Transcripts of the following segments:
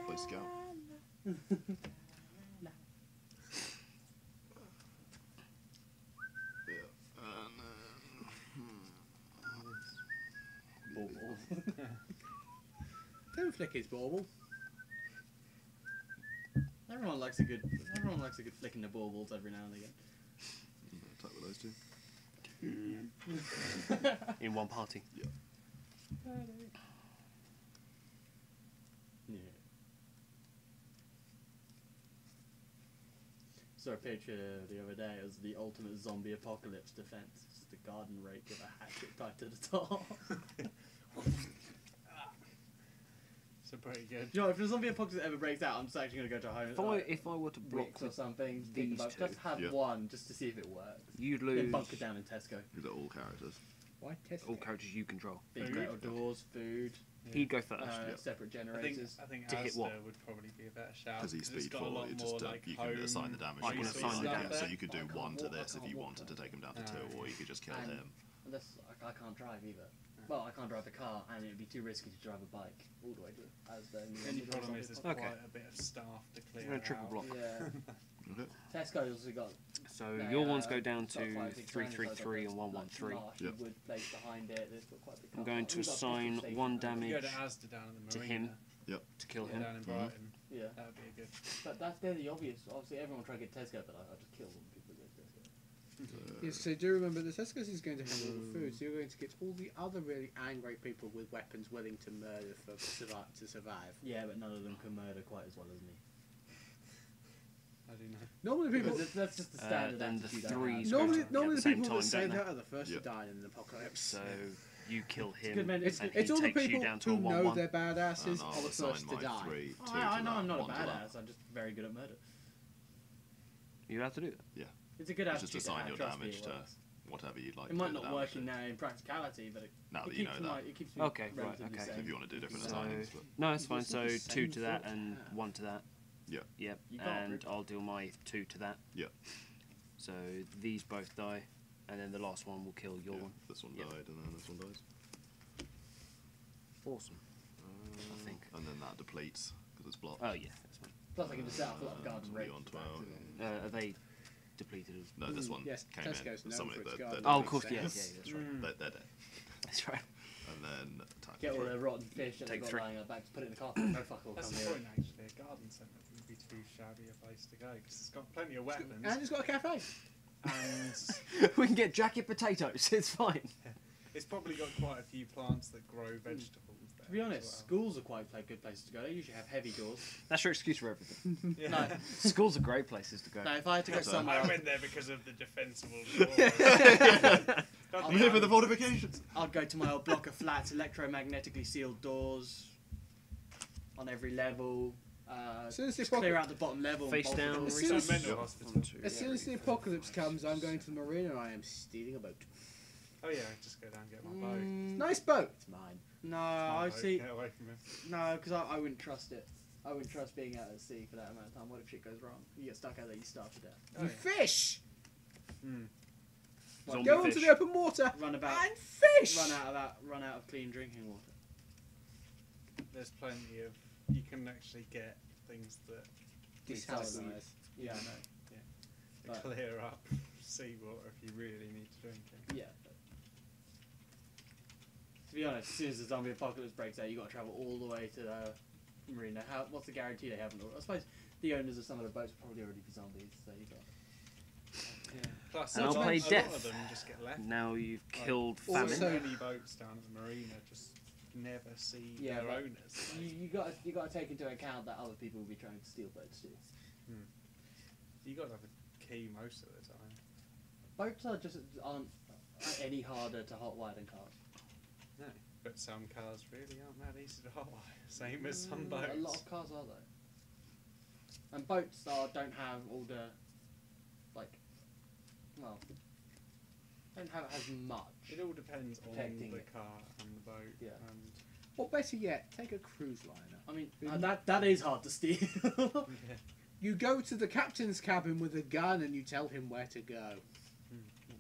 Boy Scout. Bauble. Don't flick his bauble. Everyone likes a good flick in the baubles every now and again. Attack with those two. In one party. Yeah. Yeah. Saw a picture the other day. It was the ultimate zombie apocalypse defense. It's the garden rake with a hatchet tied to the top. So pretty good. You know, if the zombie apocalypse ever breaks out, I'm just actually going to go to a home. If I were to block Bricks or with something, these think about, two, just have yeah. one, just to see if it works. you'd Then lose bunker down in Tesco. These are all characters. Why test all it? characters you control. Big Food. metal doors, food, He'd go first. separate I generators. think To hit Asda what? would probably be a better shout. Because he's it's speed got a 4, lot you more just like you home can assign the damage. I can resources. assign the Yeah, damage. so you could do I can't 1 to walk, this I if you can't wanted walk to take him down to 2, yeah. or you could just kill And- him. Unless I can't drive either. Well, I can't drive a car, and it would be too risky to drive a bike all the way to Asda. The only problem is there's Okay. quite a bit of staff to clear You're gonna triple out. block. Yeah. Okay. Tesco's also got. So they, your ones go down got quite to a big 333 franchise, and like 113. marshy Yep. wood place behind it. They've got quite a big I'm car going park. to We've got assign petrol station 1 and damage Go to Asda down in the to marina. him. Yep. to kill Yeah, him. down in Brighton. Yeah, That would be a good. but they're the obvious. Obviously, everyone try to get Tesco, but I just kill them. People get Tesco. Yes, so do remember the Tesco's is going to have all the food, so you're going to get all the other really angry people with weapons willing to murder to survive. Yeah, but none of them can murder quite as well as me. I do know. Normally people, Because that's just the standard then the attitude I threes have. go normally, at normally the the same people that time, say don't they? that are the first Yeah. to die in an apocalypse. So you kill him. good men- It's, and it's he all the takes you people down to a who know 1-1. they're badasses And are I'll the assign first to my die. 3, 2 I to know that, I'm not a 1 to that. badass. I'm just very good at murder. You have to do that. It's a good Just attitude to assign have, your trust me, damage it to works. whatever you'd like It to might do the not damage work to. now in practicality, but Now it that you know keeps that. it keeps me Okay, right, relatively okay. sane. If you want to do different So assignments. But no, it's fine. It's So not the 2 same to that thought. and 1 to that. Yeah. Yep. You can't And rip- I'll do my 2 to that. Yeah. So these both die, and then the last one will kill your yeah, one. this one Yep. died and then this one dies. Awesome. I think. And then that depletes because it's blocked. Oh yeah, that's fine. Plus, I can just set up a lot of garden Be rakes. on 12. Are they depleted? No, this one Yes, came Tesco's in. known Somebody for its that garden. Oh, of Makes course, yeah, yeah, sense. that's right. they're dead. That's right. And then attack Get all for the it. rotten fish that Take they've 3. got lying on their backs, put it in the carpet. No fuck will That's come the near point, it. actually. A garden centre wouldn't be too shabby a place to go because it's got plenty of weapons And it's got a cafe. and We can get jacket potatoes. It's fine. it's probably got quite a few plants that grow vegetables there. To be honest, as schools are quite good places to go. They usually have heavy doors. That's your excuse for everything. well. Yeah. No, Schools are great places to go. no, if I had to go So- somewhere, I went there because of the defensible doors. I'm here for the fortifications. I'd go to my old block of flats, electromagnetically sealed doors on every level. As soon as the Just clear apocalypse, out the bottom level. Face and bolt down, the As doors. soon Some as- mental Yep. hospital. as soon as the apocalypse comes, I'm going to the marina. I am stealing a boat. Oh yeah, just go down and get my boat. Nice boat. It's mine. No, My I boat, see. Get away from it. No, because I wouldn't trust it. I wouldn't trust being out at sea for that amount of time. What if shit goes wrong? You get stuck out there, you starve to death. Oh, You yeah. fish. Hmm. Zombie Go onto fish. the open water Run about, and fish. run out of clean drinking water. There's plenty of. You can actually get things that Desalinise. Yeah, I know. But- clear up seawater if you really need to drink it. Yeah. But to be honest, as soon as the zombie apocalypse breaks out, you got to travel all the way to the marina. What's the guarantee they haven't? I suppose the owners of some of the boats will probably already be zombies. So you got. Plus, And a I'll lot play of death. them just get left. Now you've Like, killed So famine. Also- many boats down at the marina just never see Yeah, their but owners. You got to take into account that other people will be trying to steal boats too. You got to have a key most of the time. Boats aren't any harder to hotwire than cars. No, but some cars really aren't that easy to hotwire. Same as some boats. A lot of cars are though. And boats don't have all the don't have as much. It all depends on Protecting the it. car and the boat. Yeah. And Or better yet, take a cruise liner. I mean, that is hard to steal. yeah. You go to the captain's cabin with a gun and you tell him where to go.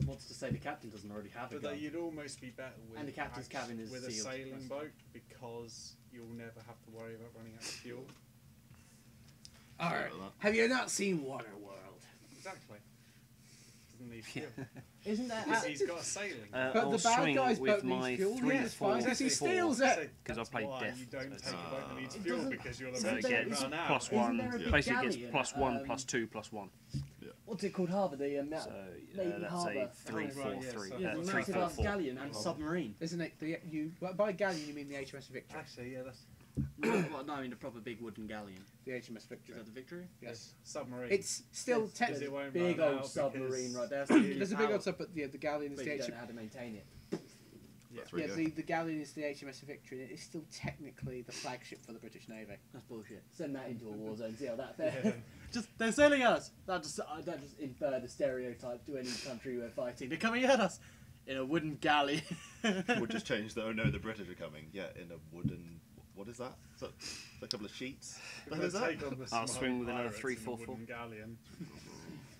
What's to say the captain doesn't already have a But gun? you'd almost be better with And the captain's cabin is with a sealed. sailing boat because you'll never have to worry about running out of fuel. Alright. Like that. Have you not seen Waterworld? Exactly. Doesn't need fuel. Isn't that? Because he's got a sailing. But I'll the bad swing guy's with boat my needs fuel. 3 Yeah, it's fine 4 because he 4. steals it. Because I That's played why Death, you don't so take a boat that needs It fuel doesn't- because you'll isn't eventually there- Again, isn't- run out. plus Isn't 1. there a big Basically, galley gets in, plus 1, um, plus 2, plus 1. What's it called? Harbour, the So Navy that's Harbour. a 3 Oh, 4 right, yeah, 3. so- Yeah, the 3 massive 4 ass 4. galleon and submarine. Isn't it? By galleon you mean the HMS Victory? Actually, yeah, that's Well, no, I mean a proper big wooden galleon. The HMS Is Victory. that the Victory? Yes. submarine. It's still Yes, Because it technically. won't Big run old out submarine because right there. There's a big old sub, but yeah, the galleon is But the you don't know HMS. how to maintain it. Yeah. Three Yeah, go. the galleon is the HMS Victory, and it is still technically the flagship for the British Navy. That's bullshit. Send that into a war zone. See how that fares. Yeah. Just they're sailing us. That just inferred a stereotype to any country we're fighting. They're coming at us in a wooden galley. We'll just change the. Oh no, the British are coming. Yeah, in a wooden. What is that? Is that a couple of sheets? What is that? Take on the I'll Somali swing with another pirates 3 in a 4 4. wooden galleon.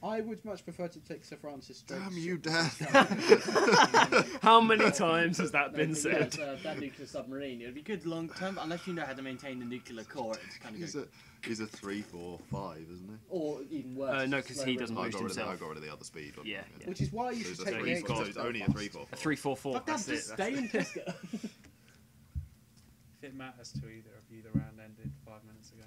I would much prefer to take Sir Francis Drake's Damn you, ship. Dad! How many times has that No, been but said? yeah, that nuclear submarine. It would be good long term, unless you know how to maintain the nuclear core. It's kind of He's good. a 3 4 5, isn't he? Or even worse. No, 'cause slow he doesn't rate. I boost got rid of the, I himself. got rid of the other speed one. Yeah, yeah. Which is why you So should he's a take the 3 4. So HMS it's only a Belfast. 3 4 A 3 4 4. Fuck that, That's just it. stay in Tesco. If it matters to either of you, the round ended 5 minutes ago.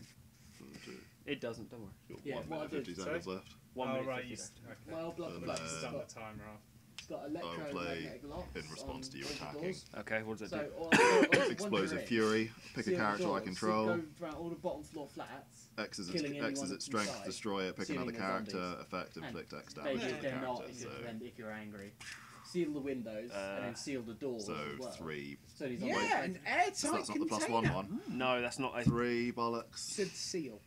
It doesn't. Don't worry. You've got Yeah, 1 what I minute did- 50 seconds left. 1 oh, minute. right, 50 you seconds. okay. My old block And, box uh, has Done got, the timer off. it's got I'll electromagnetic play locks in response on to you both the attacking. doors. Okay, what does it So, do? once Explosive you're in, Fury. Pick a seal the character I doors, control. Go around all the bottom floor flats. X is killing anyone its that's strength, inside, destroy it, pick sealing another the character, zombies. effect, And inflict X Maybe damage on if the they're not, character. if So, you're, if you're angry. Seal the windows and then seal the doors so as well. 3. So these Yeah, zombies- an airtight So that's not the plus container. 1 one. No, that's not a. 3 bollocks. Said seal.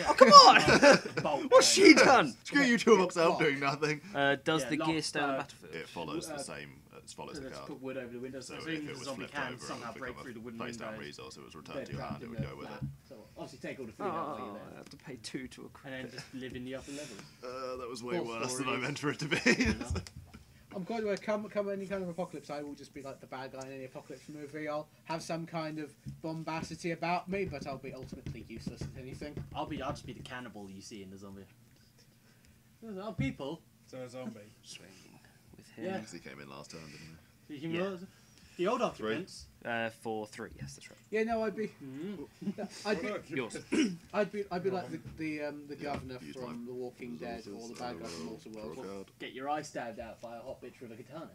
Oh, come on! Bolt What's she done? Screw you two of Lock. doing nothing. Does Yeah, the lock, gear stay on the uh, battlefield? It follows Uh, the same. It follows So the let's card. put wood over the windows. So So, if as soon it as the was zombie flipped can over, it somehow would break become through the a wooden face down windows, resource. It was they're returned to your trapped hand. It in would the go with flat. it. So obviously take all the food out while Oh, you're I there. have to pay 2 to equip And then it. just live in the upper levels. That was way Four worse than I stories. meant for it to be. I'm quite aware, come any kind of apocalypse, I will just be like the bad guy in any apocalypse movie. I'll have some kind of bombacity about me, but I'll be ultimately useless at anything. I'll just be the cannibal you see in the zombie. Oh, people. So a zombie. Swing with him. Yeah. He came in last turn, didn't he? The old occupants. For 3, yes, that's right. Yeah, no, I'd be, I'd be, Look, Yours. I'd be like the governor use from my The Walking Dead or the bad guy from Waterworld. Draw a card. Get your eye stabbed out by a hot bitch with a katana.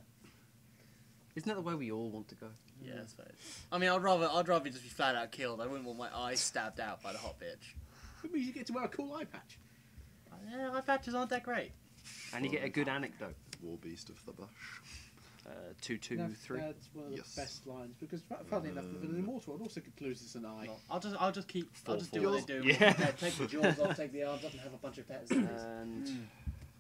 Isn't that the way we all want to go? Yeah, that's fair. I mean, I'd rather just be flat out killed. I wouldn't want my eyes stabbed out by the hot bitch. It means you get to wear a cool eye patch. Yeah, eye patches aren't that great. And you get a good anecdote. War Beast of the Bush. 2 2 No, 3. That's one of the Yes. best lines because, funnily enough, the Immortal World also loses an eye. No, I'll just keep. I'll just do Four. what they do. Yeah. Take the jaws off, take the arms off, and have a bunch of pet zombies. And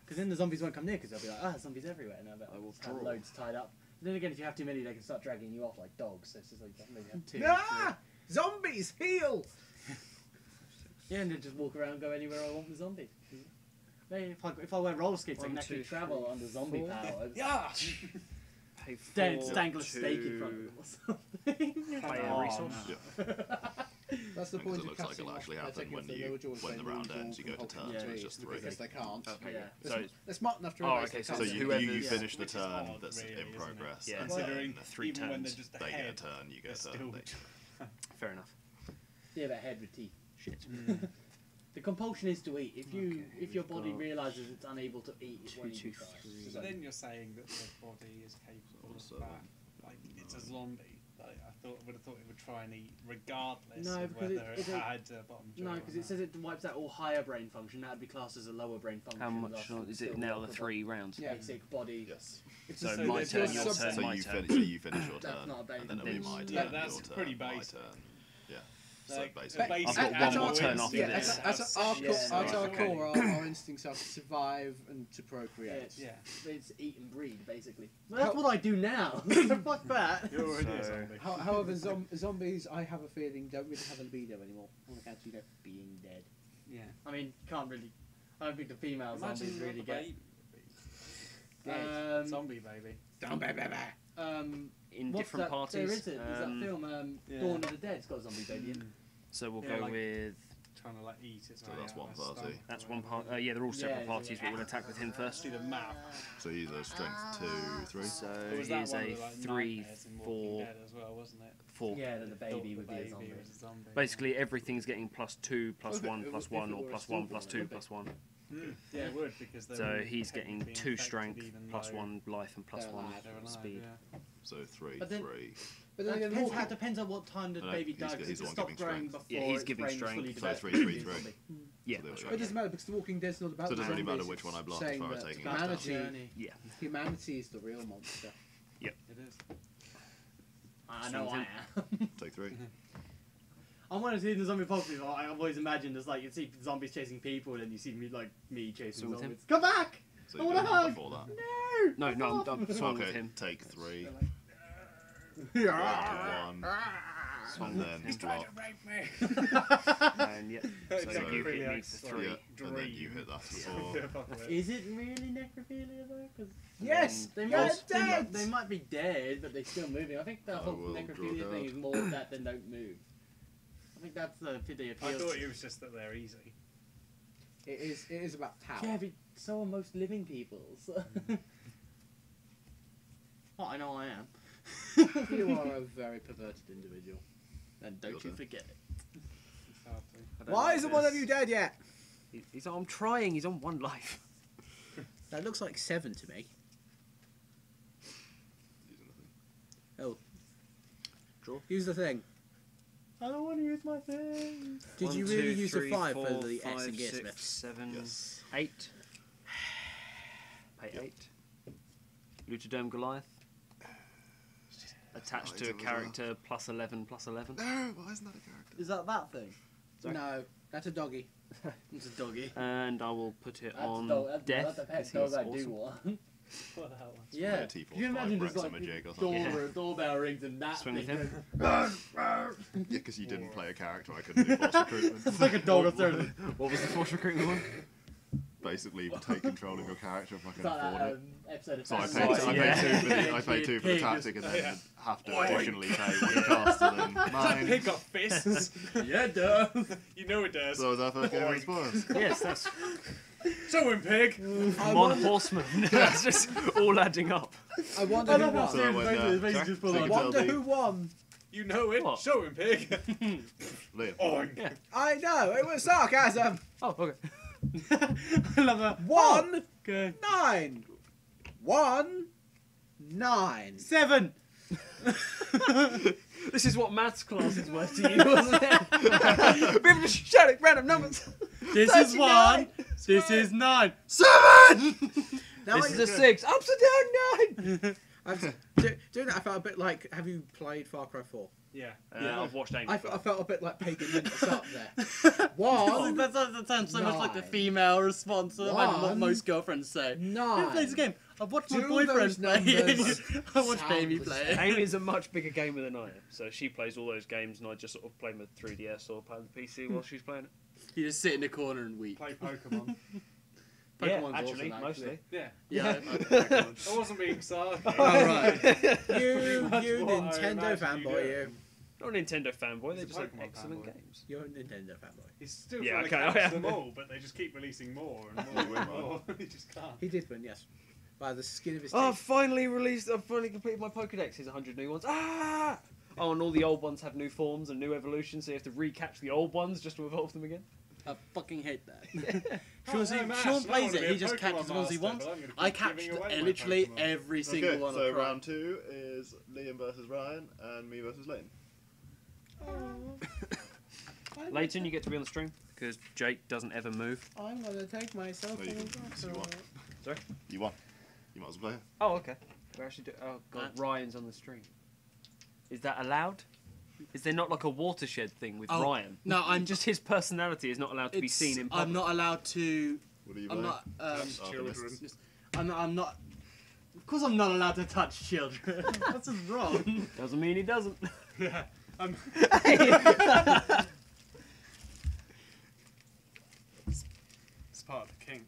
Because then the zombies won't come near because they'll be like, zombies everywhere, and I will have draw. loads tied up. But then again, if you have too many, they can start dragging you off like dogs. So it's just like maybe have 2. Ah! Zombies, heal! Yeah, and then just walk around, and go anywhere I want with zombies. Maybe if I wear roller skates, I can 1, actually 2, travel 3, under zombie 4. powers. Yeah! pay Then 4 dangle a steak in front of them or something. Pay a Oh, resource. no. Yeah. That's the Because point it of looks like cutting it'll off, actually taking happen off when the you lower jaws, when they the will round draw ends. You go to from turn, Hulk so Yeah. it's just 3. because they can't. Okay, Yeah. so They're, they're smart enough to Oh, realise okay, they so So can't. you whoever's- finish the Which is turn odd, that's really, in isn't it? progress. Yeah. and Considering then 3 even when they're turns. just they get a ahead, turn, you they're get a still. turn. fair enough. Yeah, but head with teeth. Shit. The compulsion is to eat. If you Okay, if your we've body got realises it's unable to eat, it won't 2, even try. 2, 3. So then you're saying that the body is capable of 7, that. Like it's a zombie. Like, I would have thought it would try and eat regardless No, of because whether it- it it- had a bottom jaw. No, or because it not. says it wipes out all higher brain function. That would be classed as a lower brain function. How much thus is still it now? work The with 3 rounds. Yeah. basic body. Yes. It's So just my there's turn, your your sub- turn, So my you turn. finish your That's turn, not a basic. and then it'll be my turn. Yeah, that's your turn, pretty my basic. turn. Yeah. So Like, basically, a basic I've got one That's more our- turn after yeah, this. As our, Yeah, as our okay. core, our instincts are to survive and to procreate. Yeah. Yeah. It's eat and breed, basically. Well, that's what I do now. Fuck that. You're already a So- zombie. However, zombies, I have a feeling, don't really have a libido anymore on account of, you know, being dead. Yeah. I mean, can't really. I don't think the female zombies Imagine really what the get. baby dead. Zombie baby. In what's different that? parties. There is it. There's that film, yeah. Dawn of the Dead. It's got a zombie baby in it. So we'll Yeah, go like- with. Trying to like eat its So way that's out one of its party. stomach That's or one whatever. part. Yeah, they're all separate Yeah, parties, yeah. but we'll attack with him first. See the map. So he's a strength 2, 3. So Or was he that is one a with, like, 3, nightmares in Walking 4, Dead as well, wasn't it? 4. Yeah, then the Thought baby the would be a baby zombie. was a zombie. Basically, everything's getting +2, +1, If it +1, or were a +1, stillborn, +2, it would be. +1. Yeah, it would because they So were he's getting technically 2 infected strength, even +1 though life, and They're +1 alive. they're alive, speed. yeah. So 3, But then- 3. But That then again, depends, Walking- depends on what time the No, baby he's died. the- Because he's if the it one stopped giving growing strength. before Yeah, he's its giving brain was strength. fully So developed, 3, it'd 3, be a 3. zombie. Yeah. So they were It strength. doesn't matter because The Walking Dead's not about So it doesn't really zombies. matter which one I block saying if I were that taking That's it. the humanity, journey. Yeah. humanity is the real monster. It is. I know I Strength am. Take 3. I'm one of the zombie apocalypse. I've always imagined as like you see zombies chasing people, and then you see me like me chasing Swim with him? zombies. Come back! So I you wanna did hug! before that. No! No, I'm swung with Okay, him. take 3. Yeah. 1. And then block. And yeah, so Exactly. you hit Really me like for sort 3. of Yeah, and then you hit that for 4. Is it really necrophilia though? 'Cause Yes, they you're might, dead. they might be dead, but they're still moving. I think the whole will necrophilia draw thing God. is more that than don't move. I think that's the I appeal. thought it was just that they're easy. It is about power. Yeah, but so are most living people. So. Well, I know I am. You are a very perverted individual. And don't you Yours, forget it. It's hard to. I don't Why like isn't one of this. you dead yet? He's I'm trying, he's on 1 life. That looks like 7 to me. Oh. Draw. Use the thing. I don't want to use my thing. Did 1, you really 2, use 3, the 5 4, for the 5, X and 6, Gearsmith? 7, Yes. 8. Pay 8. Luchaderm Goliath. Attached to a items as well. character +11, +11. No, why isn't that a character? Is that thing? Sorry? No, that's a doggy. It's a doggy. And I will put it on that's death. the pet because dog he's I do awesome. want. What the hell? Yeah. Like a T4 Can you imagine Rex just on like a jig or something. Yeah. doorbell rings and that Swing with thing him. goes, Yeah, because you didn't play a character, I couldn't do force recruitment. It's like a dog or something. What was the force recruitment one? Basically, take control of your character if I It's can like afford that it. episode of So I Family paid, Guy. Yeah. I paid 2 for the Pig tactic and just- then have to additionally pay what it costs and then That 9. pig got fists. Yeah, it does. You know it does. So was our first game Boink. of spoilers. Yes, that's Showing pig. One horseman. It's just all adding up. I wonder I who love that won. So I scene. went, Basically, sorry? just So pull you up. tell Wonder me- who won. You know it. What? Showing pig. Liam. Oink. Yeah. I know, it was sarcasm. Oh, okay. I love that. 1, Okay. 9. 1, 9. 7. This is what maths classes were to you, wasn't it? People just shouting random numbers. This is 39. 1. This is 9. 7. Now This is a 6. Upside down 9. doing that, I felt a bit like, have you played Far Cry 4? Yeah. Yeah. I've watched Amy. I felt a bit like Pagan Minutes up there. 1, That sounds so much like the 9. female response. Imagine what 1, most girlfriends say. Who 9. plays the game? I've watched my Do boyfriend those play numbers it. I watched sound Amy the play same? it. Amy is a much bigger gamer than I am, so she plays all those games, and I just sort of play my 3DS or play the PC while she's playing it. You just sit in the corner and weep. Play Pokemon. Pokemon's actually, awesome, mostly. Yeah. Yeah. I wasn't being sarcastic. Alright. You That's what I Nintendo imagine you fanboy, do. you. Not a Nintendo fanboy, He's they a just have Pokemon excellent fanboy. games. You're a Nintendo fanboy. He's still Yeah, trying okay, to I catch am. them all, but they just keep releasing more and more and more. He just can't. He did win, yes. By the skin of his Oh, teeth. I've finally completed my Pokedex. Here's 100 new ones. Ah! Oh, and all the old ones have new forms and new evolutions, so you have to recatch the old ones just to evolve them again. I fucking hate that. Oh, Sean, no, Sean Mash, I plays wanna it, be he a just Pokemon catches the ones he master, wants. but I'm gonna I keep catched giving away my literally Pokemon. every single Okay, one. so I tried. round 2 is Liam versus Ryan and me versus Leighton. Leighton, you get to be on the stream, because Jake doesn't ever move. I'm gonna take myself No, you on can- a you want. Sorry? You won. You might as well play it. Oh, okay. We're actually oh, God, Ryan's on the stream. Is that allowed? Is there not like a watershed thing with Oh, Ryan? No, I'm Just his personality is not allowed to be seen in public. I'm not allowed to. What are you I'm playing? not. Yes, children. Artemis. I'm not. Of course, I'm not allowed to touch children. What's wrong? Doesn't mean he doesn't. Yeah. It's part of the king.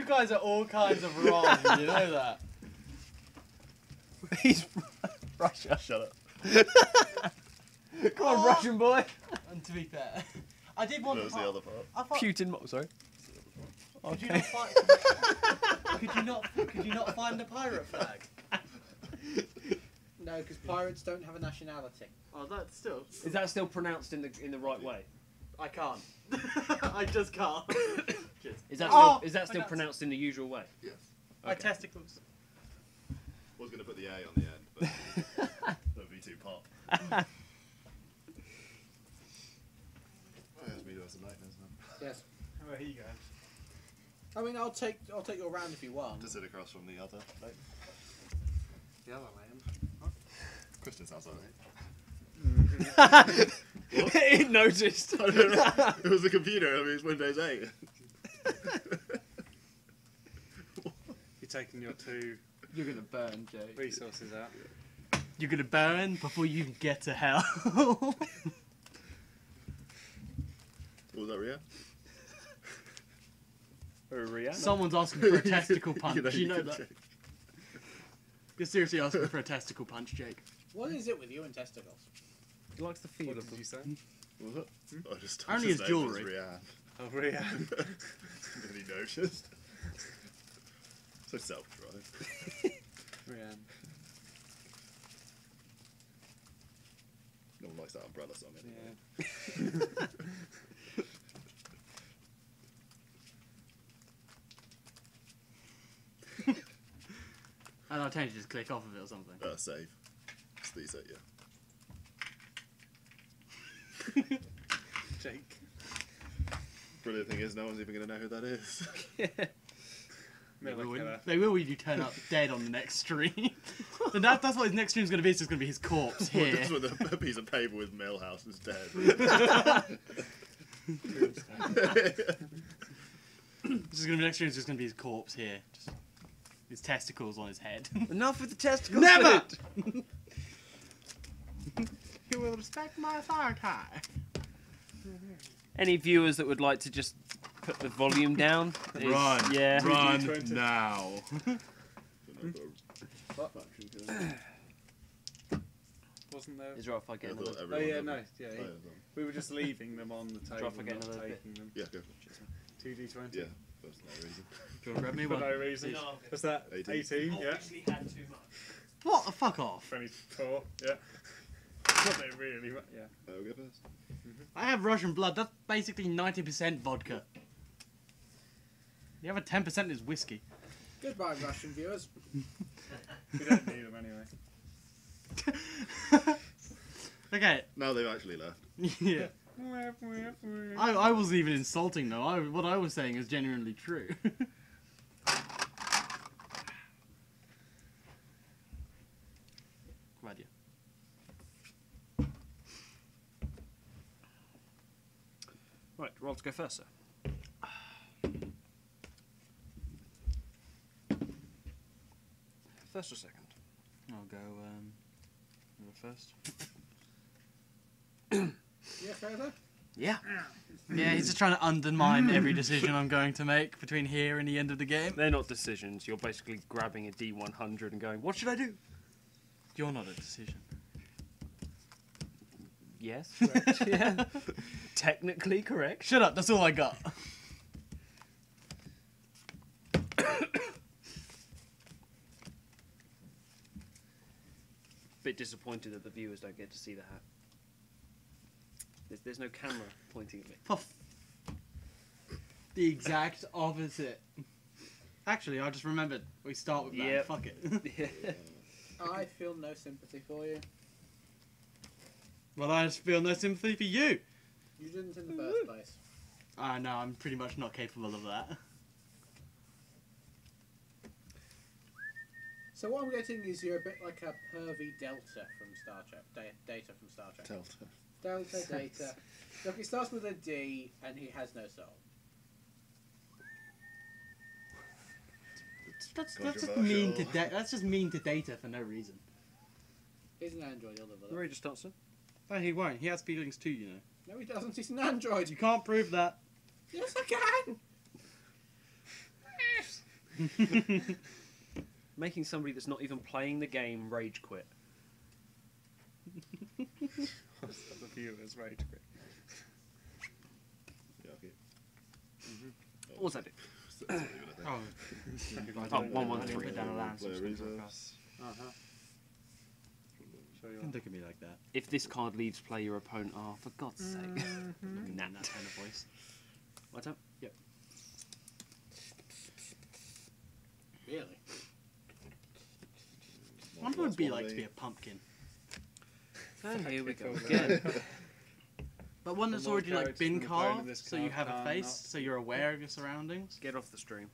You guys are all kinds of wrong. You know that. He's Russia. Shut up. Come on, Russian boy. And to be fair, I did want That was to. the other part. I thought, Putin. Sorry. could you not find? Could you not find the pirate flag? No, because pirates don't have a nationality. Oh, that's still. Is that still pronounced in the right way? I can't. I just can't. Is that Oh, still pronounced. pronounced in the usual way? Yes. My Okay. testicles. I was going to put the A on the end, but that would be too pop. Oh, yes, we do have some lightness now. Yes. Where are you going? I mean, I'll take your round if you want. To sit across from the other light. The other land. Kristen sounds like It noticed. it was the computer, I mean, it's Windows 8. You're taking your 2 You're gonna burn, Jake. resources out. You're gonna burn before you can get to hell. What was that, Ria? Rihanna. Someone's asking for a testicle punch. You know can that. check. You're seriously asking for a testicle punch, Jake. What is it with you and testicles? He likes the feel What of did them. you say? What was it? I just Only his his name was jewellery. Rianne. Oh, Ria. Did he notice? So self-drive. Rianne. No one likes that umbrella song anyway. Yeah. And I'll tell you to just click off of it or something. Save. Just these it, yeah. Jake. Brilliant thing is, no one's even going to know who that is. Miller killer. They will when you turn up dead on the next stream. And that's what his next stream's going to be. It's just going to be his corpse here. Just with a piece of paper with Millhouse is dead. It's just going to be next stream's just going to be his corpse here. Just his testicles on his head. Enough with the testicles. Never! dude. You will respect my authority. Any viewers that would like to just put the volume down? is- Run. Yeah. Run 20. now. Wasn't there? Is it right if I get I another? thought Oh everyone yeah, had no, them. yeah. Oh, yeah. yeah, We were just leaving them on the table. Drop again not another bit. taking them. yeah, go for it. 2d20. Yeah, that's no reason. Do you want to grab me For one? no reason. No. Was that 18? 18? Yeah. had too much. What? Fuck off. 24. Yeah. Not they really. Yeah. I'll go first. I have Russian blood. That's basically 90% vodka. The other 10% is whiskey. Goodbye, Russian viewers. We don't need them anyway. Okay. Now they've actually left. Yeah. I wasn't even insulting though. What I was saying is genuinely true. Radia. Right, roll to go first, sir. First or second? I'll go first. Yeah, further? Yeah. Yeah, he's just trying to undermine every decision I'm going to make between here and the end of the game. They're not decisions. You're basically grabbing a D100 and going, what should I do? You're not a decision. Yes, correct. Yeah. Technically correct. Shut up, that's all I got. Bit disappointed that the viewers don't get to see the hat. There's no camera pointing at me. Puff. The exact opposite. Actually, I just remembered. We start with that. Yep. Fuck it. I feel no sympathy for you. Well, I just feel no sympathy for you. You didn't in the first place. I know, I'm pretty much not capable of that. So what I'm getting is you're a bit like a pervy Delta from Star Trek. Data from Star Trek. Delta. Delta, Data. Look, it starts with a D, and he has no soul. That's just mean to that's just mean to Data for no reason. He's an android, he'll live with Ready it. to start, sir? No, he won't. He has feelings too, you know. No, he doesn't. He's an android. You can't prove that. Yes, I can. Making somebody that's not even playing the game rage quit. The viewers rage quit. Yeah, okay. What was that do? So that's what you're gonna think. Oh, Oh, 1-1-3. Put down a land. Player so it's gonna reserves. Uh-huh. Show you Don't look at me like that. If this card leaves play, your opponent. Oh, for God's sake. Looking Nah. at that kind of voice. My turn? Yep. Really? I wonder what it'd be like to be a pumpkin. And here we go Fucking again. But one that's more already like characters been than the opponent carved, this so you card have a can't face, not- so you're aware of your surroundings. Get off the stream.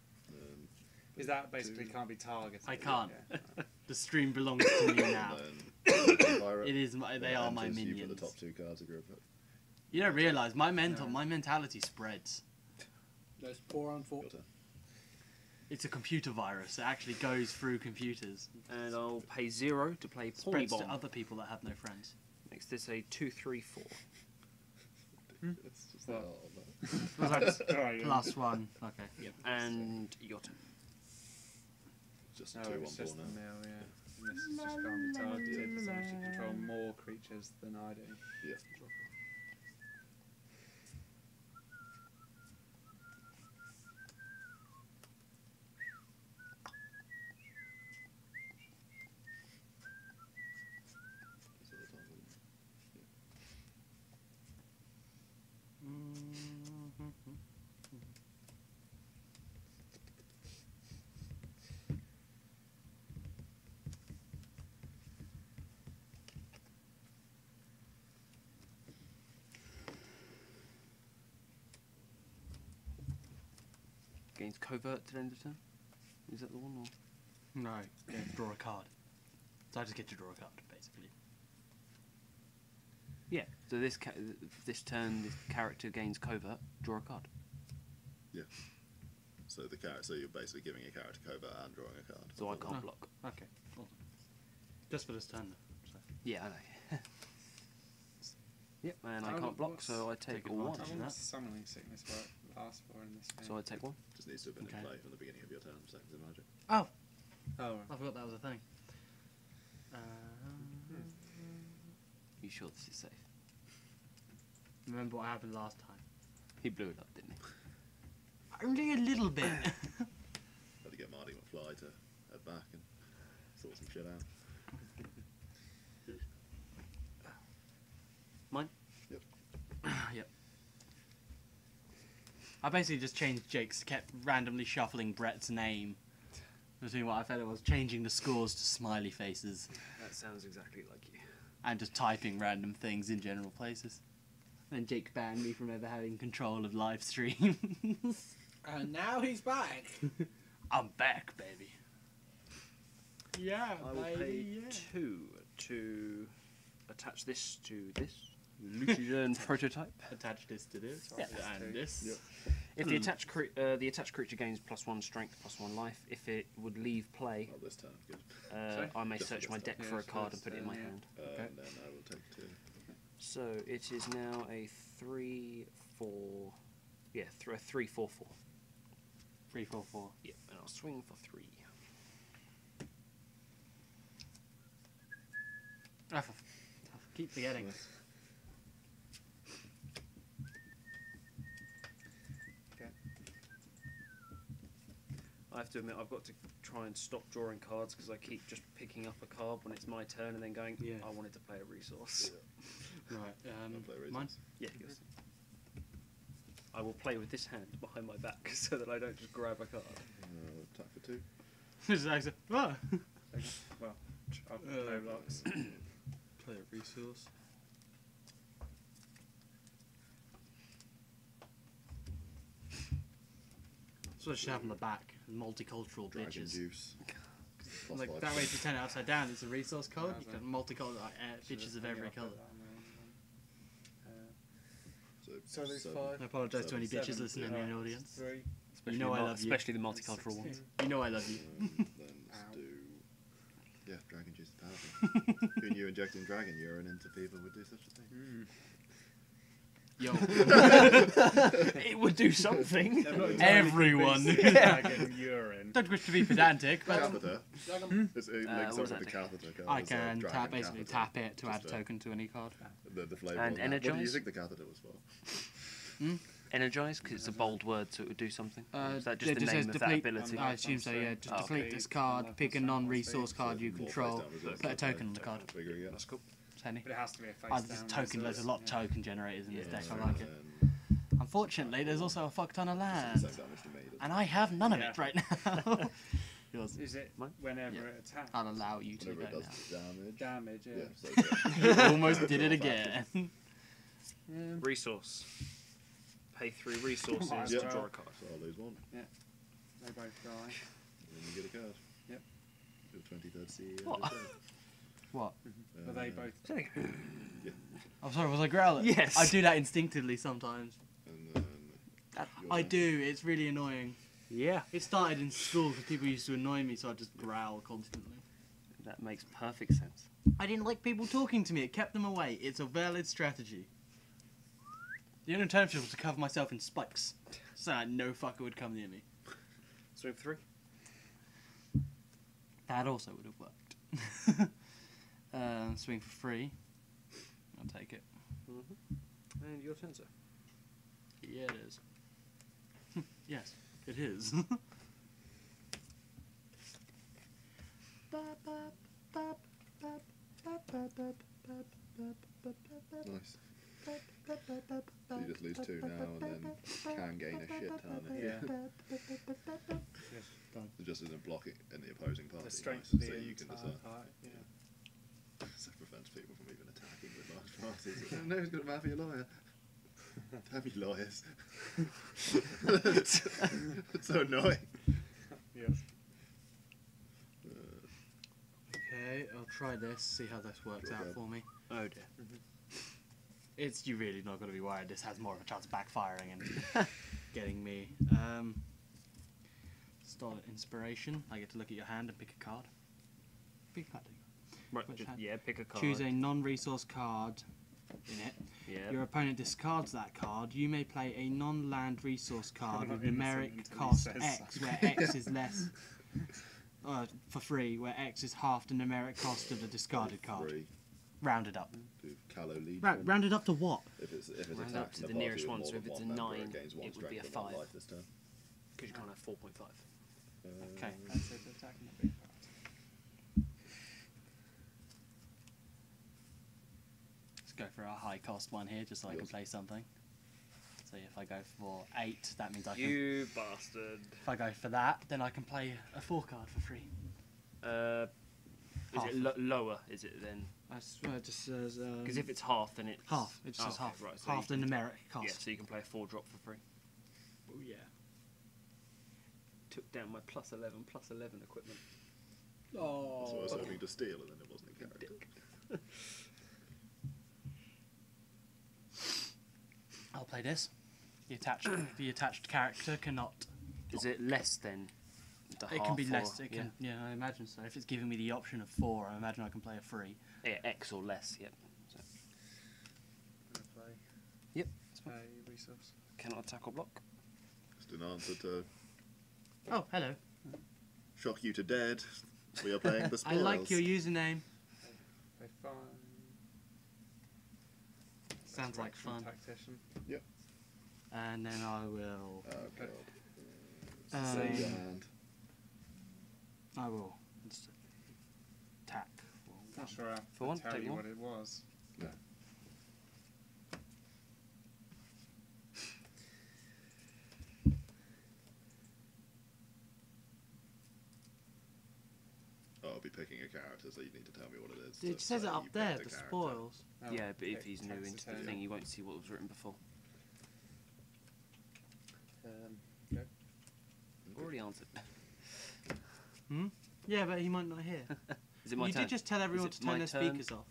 Is that basically can't be targeted? I can't. Yeah. The stream belongs to me now. Pirate. It is. They are my enters, You minions. put the top two cards of your opponent. You don't realise my mentality spreads. Those 4 on 4. Your turn. It's a computer virus. It actually goes through computers. And I'll pay 0 to play Pawny Spreads to Bomb. other people that have no friends. Makes this a 2-3-4. It's just What? Was that Alright, yeah. +1? Okay. Yep. And your turn. Just a No, 2 it's 1 just 4 the now. mill, yeah. And this is just can't be targeted, so you control more creatures than I do. Yeah. That's at the top, isn't it? Gains covert to end of turn. Is that the one? Or? No. Yeah, draw a card. So I just get to draw a card, basically. Yeah. So this turn, this character gains covert. Draw a card. So the so you're basically giving a character covert and drawing a card. So I can't Oh. block. Okay. Awesome. Just for this turn, though. So. Yeah, I know. Yep, and I How- can't block, what's- so I take take a 1. advantage. How that. long does summoning sickness last for in this game? So I take 1. Just needs to have been Okay. in play from the beginning of your turn. Same as in Magic. Oh, Oh, right. I forgot that was a thing. You sure this is safe? Remember what happened last time? He blew it up, didn't he? Only a little bit. Had to get Marty McFly to head back and sort some shit out. Mine? Yep. I basically just changed Jake's, kept randomly shuffling Brett's name between what I felt it was, changing the scores to smiley faces, That sounds exactly like you. and just typing random things in general places. And Jake banned me from ever having control of live streams. And now he's back. I'm back, baby. Yeah, I will pay 2 to attach this to this. Lucian prototype. Attach this to this, Yeah. and this. Yep. If the attached creature gains +1 strength, +1 life, if it would leave play, Oh, this turn, good. I may Just search this my turn. deck Yeah, for a so card this and put it in my turn, yeah. hand. And then I will take 2. So it is now a 3-4. Yeah, a 3-4-4. 3-4-4. Yep, and I'll swing for 3. I keep forgetting. I have to admit, I've got to try and stop drawing cards because I keep just picking up a card when it's my turn and then going, Yeah. I wanted to play a resource. Right. I'll play Mine. reasons. Yeah, he goes. I will play with this hand behind my back so that I don't just grab a card. Attack for 2. This is actually. Ah! Well, I've got no blocks. Play a resource. So what should have on the back? Multicultural Dragon bitches. juice. Plus Like 5. that way, if you turn it upside down, it's a resource code. Yeah, You got multicolored Should've bitches of hung every up colour. with that one, So there's 7. I apologise to any Seven. bitches listening in the audience. 3. Especially know I love you. Especially the multicultural ones. You know I love you. Then let's Ow. do. Yeah, dragon juice is powerful. Who knew injecting dragon urine into people would do such a thing? Yo. It would do something. I'm not entirely Everyone. convinced it's dragon urine. Don't wish to be pedantic, but Catheter. It links what up does with the that catheter card. I It's a can dragon basically catheter. tap it to add a Just, token to any card. The flavour. And on that. What do you energize? think the catheter was for? Energize, because it's a bold word, so it would do something. Is that just it the just name says of that deplete. ability? I assume so. Yeah, just Oh, deplete okay. this card. Pick a non-resource card you More control. face down resources, Put a okay. token on the card. Figuring it. That's cool. Any? But it has to be a face Oh, down. there's token. There's a lot of token generators in this Yeah. deck. I like it. Unfortunately, there's also a fuck ton of land, Same damage to me. doesn't and I have none of Yeah. it right now. Yours. Is it Mine? whenever Yeah. it attacks? I'll allow you it? to Whenever go it does damage. Damage, yeah. Yeah, so now. Almost did it again. Resource. Pay 3 resources Might as to well. draw a card. so I'll lose one. They both die. And then you get a card. Yep. The 23rd CE. What? What? But they both. I'm sorry. Was I growling? Yes. I do that instinctively sometimes. And then I do. It's really annoying. Yeah. It started in school because people used to annoy me, so I just growl constantly. That makes perfect sense. I didn't like people talking to me. It kept them away. It's a valid strategy. The only alternative was to cover myself in spikes, so that no fucker would come near me. Swing for 3. That also would have worked. Swing for free. I'll take it. And your turn, sir. Yeah, it is. Yes, it is. nice. So you just lose 2 now and then can gain a shit ton. Yeah. It just isn't blocking in the opposing party. The strength nice. of the So you can entire decide. part, yeah. So it prevents people from even attacking with large parties. Oh, no, he's got a mafia lawyer. Damn you lawyers. It's so annoying. Yes. Okay, I'll try this, see how this works Go out ahead. for me. Oh dear. You're really not going to be worried. This has more of a chance of backfiring and getting me. Start inspiration. I get to look at your hand and pick a card. Pick a card. Right, Which just, hand? yeah, pick a card. Choose a non-resource card in it. Yeah. Your opponent discards that card. You may play a non-land resource card with not innocent numeric until he cost says X, so. where X is less. For free, where X is half the numeric cost of the discarded card. 3 Rounded up. to Callow lead. Rounded up to what? If it's Round up attacks to in the party nearest with one, more so than if it's a one member, 9, it gains 1 it would be a strength and 1 5. life this turn. Because you can't have 4.5. Okay. That's it, attacking the big part. Let's go for a high cost one here, just so I can Yes. play something. So if I go for 8, that means I can. You bastard. If I go for that, then I can play a 4 card for free. Is Half. it lower, is it then? I swear it just says. Because if it's half, then it's... half, it just says Oh, half. Right, so Half the you can, numeric cost. Yeah, so you can play a 4 drop for free. Oh yeah. Took down my +11 equipment. So I was Oh. hoping to steal and then it wasn't a character. I'll play this. The attached character cannot. Is it less than the It half? can be or- less. It can. Yeah, I imagine so. If it's giving me the option of 4, I imagine I can play a 3. Yeah, X or less, yep. So, Play. Yep. A resource. cannot attack or block. Just an answer to Oh, hello. shock you to dead. We are playing the I spoils. like your username. Play 5. Sounds like fun. Tactician. And then I will. Oh god. Um, And I will just attack. Not sure I For one, tell take you one. what it was. no. Oh, I'll be picking a character, so you need to tell me what it is. It to says say it up you there, picked a the character. spoils. Oh, Yeah, but if pick he's new into the Taxitarian. thing, you won't see what was written before. Go. Already answered. Yeah, but he might not hear. Is it my You turn? did just tell everyone it to my turn their turn? speakers off.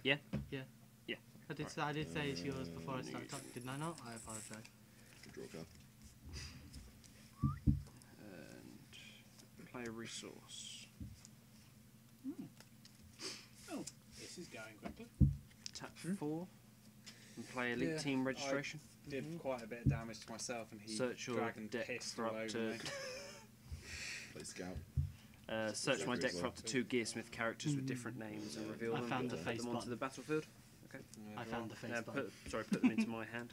Yeah? Yeah. Yeah. I did say it's yours before I started talking, didn't I not? I apologise. Draw a card. And play a resource. Oh, this is going quickly. Tap for 4. and play Elite Yeah. Team registration. Did quite a bit of damage to myself, and he Search your dragon deck pissed for all up over to. me. Play scout. Search my deck as for well. up to 2 Gearsmith characters with different names and reveal I them. found the put face them onto button. the battlefield. I found the face button. Put them into my hand.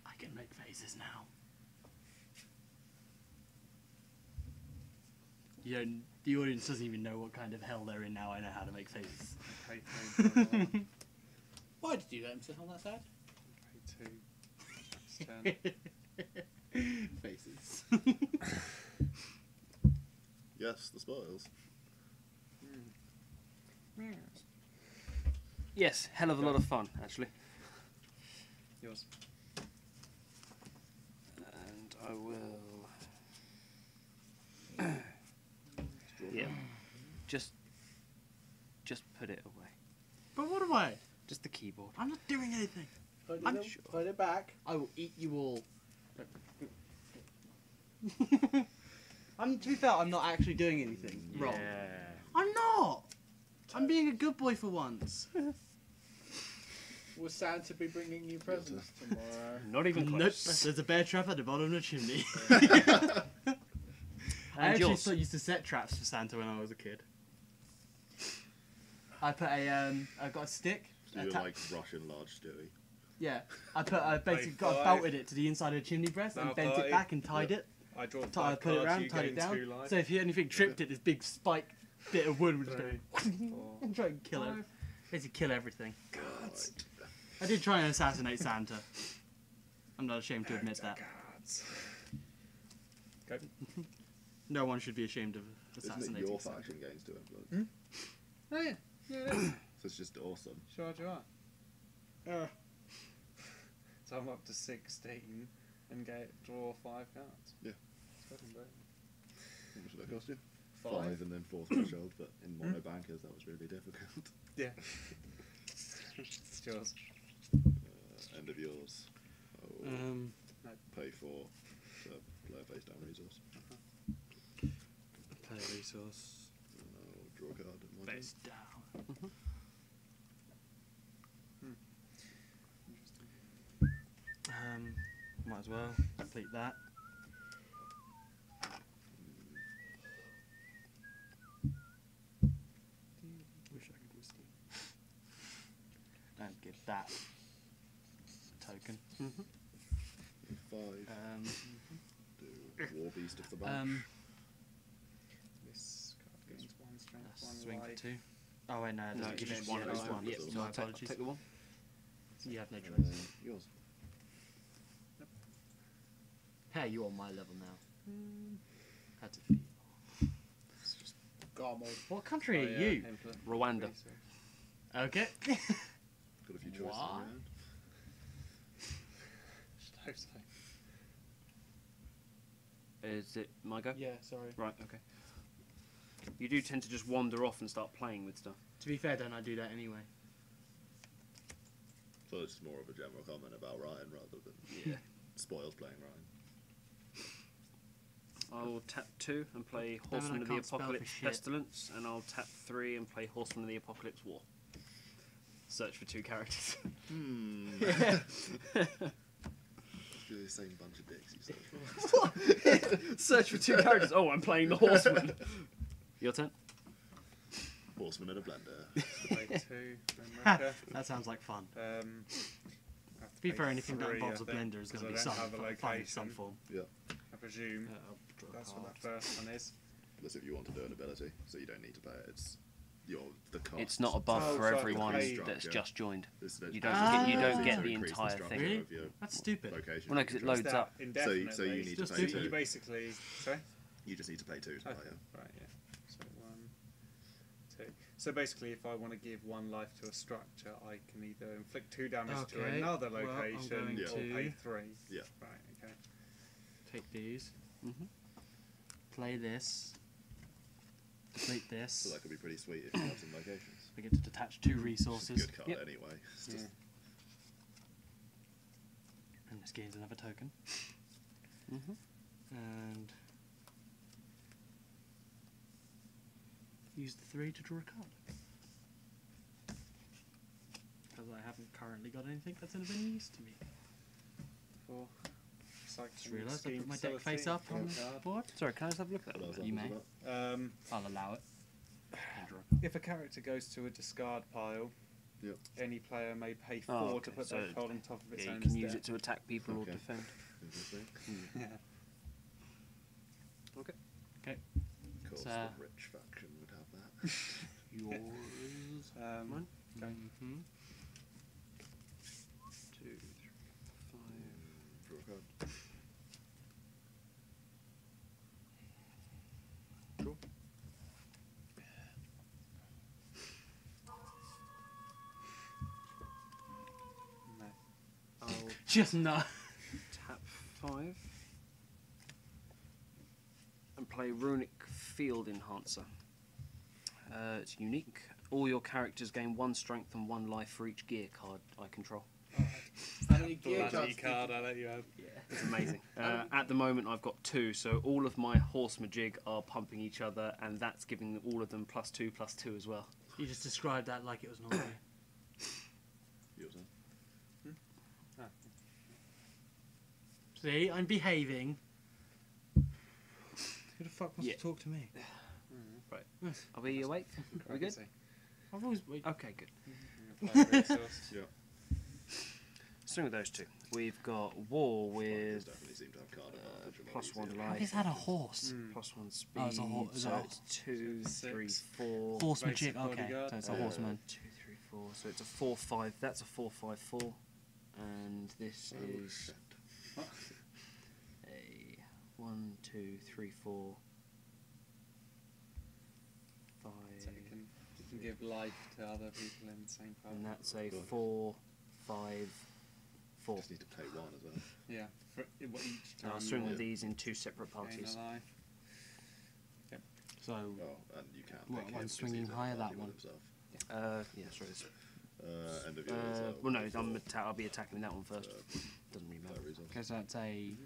I can make faces now. You don't, the audience doesn't even know what kind of hell they're in now. I know how to make faces. Pay 3 for another one. Why did you let him sit on that side? Pay 2. That's 10. Faces. Yes, the spoils. Yes, hell of a lot of fun, actually. Yours. And I will. Yeah. Just put it away. But what am I? Just the keyboard. I'm not doing anything. I'm sure. Put it back. I will eat you all. To be fair, I'm not actually doing anything wrong. Yeah. I'm not. I'm being a good boy for once. Will Santa be bringing you presents tomorrow? Not even Nope. close. There's a bear trap at the bottom of the chimney. I And actually yours. used to set traps for Santa when I was a kid. I put a I got a stick. Do you atta- like Russian large Stewie? Yeah, I basically Five. belted it to the inside of the chimney breast and Now bent party. it back and tied it. I draw 5 I put it cards, around, you tied it gain down. 2 life. So if anything tripped it, this big spike bit of wood would just go 3, 4, and try and kill it. 5. Basically kill everything. Right. I did try and assassinate Santa. I'm not ashamed to admit that. Cards. Go. No one should be ashamed of Isn't it assassinating your Santa. faction gains 2 influence? Oh yeah. So it's just awesome. Sure, do I? Uh, So I'm up to 16 and draw 5 cards. Yeah. It's fucking brilliant. How much did that cost you? 5. And then 4 threshold, but in mono bankers that was really difficult. Yeah. It's yours. End of yours. Oh, pay 4 player face down resource. Play a resource. Draw a card. in my turn. Face down. Might as well complete that. Wish I could whistle. And give that a token. 5. Do War Beast of the Bunch. This card gains 1 strength, That's 1 swing for life. 2. Oh wait, no, it No, doesn't it's give just it one of yeah, those it's ones. one. That's My all. apologies. Take the one. You have no Uh, choice. yours. Hey, you're on my level now. How to feel. Garmod. What country Oh, are yeah, you? infinite Rwanda. resource. Okay. Got a few choices What? around. Should hope so. Is it my go? Yeah, sorry. Right, okay. You do tend to just wander off and start playing with stuff. To be fair, don't I do that anyway? So it's more of a general comment about Ryan rather than Yeah. spoils playing Ryan. I'll tap 2 and play Damn it, I Horseman of the can't spell for Apocalypse shit. Pestilence, and I'll tap 3 and play Horseman of the Apocalypse War. Search for 2 characters. Do the same bunch of dicks you said. Search for 2 characters. Oh, I'm playing the Horseman. Your turn. Horseman in a blender. Play 2. Then Wrecker. That sounds like fun. I have To be pay fair, anything that 3, involves I a think, blender is 'cause going to I be don't some have a fun in some location. form. I presume I'll draw a that's card. what that first one is. That's if you want to do an ability, so you don't need to pay it. It's the cost. It's not a buff Oh, for so I everyone can pay- that's just joined. It's You don't get- you don't get to the increase entire structure thing. Really? of your That's stupid. location. Well, no, 'cause it Just- loads Is that up. indefinitely? So you need Just to pay do You 2. basically. Sorry? You just need to pay 2 to buy Okay. it. Right, yeah. So 1, 2. So basically, if I want to give 1 life to a structure, I can either inflict 2 damage to Okay, another well, I'm location going or to- pay 3. Yeah. Right, okay. Take these. Mhm. Play this. Complete this. So that could be pretty sweet if you have some locations. We get to detach 2 It's a resources. good card Yep. anyway. It's just, And this gains another token. Mhm. And use the 3 to draw a card. Because I haven't currently got anything that's of any use to me. For Just realised I put my deck face up on the board. Sorry, can I just have a look at What else that? You may. happens with I'll allow it. If a character goes to a discard pile, Yep. any player may pay 4 Oh, to okay, put so that card on top of its Yeah, own you can use instead. it to attack people Okay. or defend. that? Interesting. Yeah. Of course, So- the rich faction would have that. Yours. Mine? Mm-hmm. 2, 3, 5. Draw a card. Cool. No. I'll Just no. tap 5 and play Runic Field Enhancer. It's unique. All your characters gain 1 strength and 1 life for each gear card I control. How many gear Bloody cards? card I let you have. It's amazing. At the moment, I've got 2, so all of my horse majig are pumping each other, and that's giving all of them +2/+2 as well. You just described that like it was normal. Your turn. See, I'm behaving. Who the fuck wants Yeah. to talk to me? Are we awake? Are we good? I've always. Okay, good. Yeah. Starting with those 2, we've got War Fighters with definitely seem to have card advantage. a lot +1 easier. life, Is that a horse? +1 speed. Oh, it's a horse. So it's 2, So 3, six. 4. Horse Basic magic. Okay, bodyguard. so it's a horseman. 2, 3, 4. So it's a 4/5. That's a 4/5/4, and this Oh, is shit. a 1, 2, 3, 4, 5, So you can give life to other people in the same pile. and that's a Cool. 4, 5, 4. Just need to play 1 as well. Yeah, for each time. I'll you swing want with these in 2 separate to gain parties. a life. So Oh, and you can. What, pick him one 'cause swinging he's a higher, that party one? himself. Yeah, sorry. End of yours. Well, no, I'll be attacking that one first. Doesn't really matter. because that's a.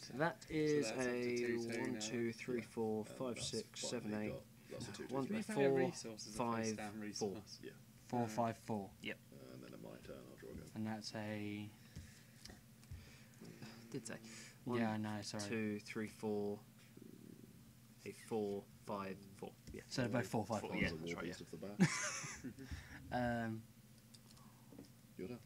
So that is that's up to a 2/2 1, now. 2, 3, 4, 5, 6, 7, 8. That's a 2, 2, One- To be 3. fair, 4, resources are 5, face down 4. resource. 4/5/4, And then at my turn, I'll draw a go. and that's a. Did say. Yeah, I know. Sorry. 2, 3, 4. A 4, 5, 4. Yeah. So they're both 4/5/4. Yeah, As a that's war right, beast of the bash. Your turn.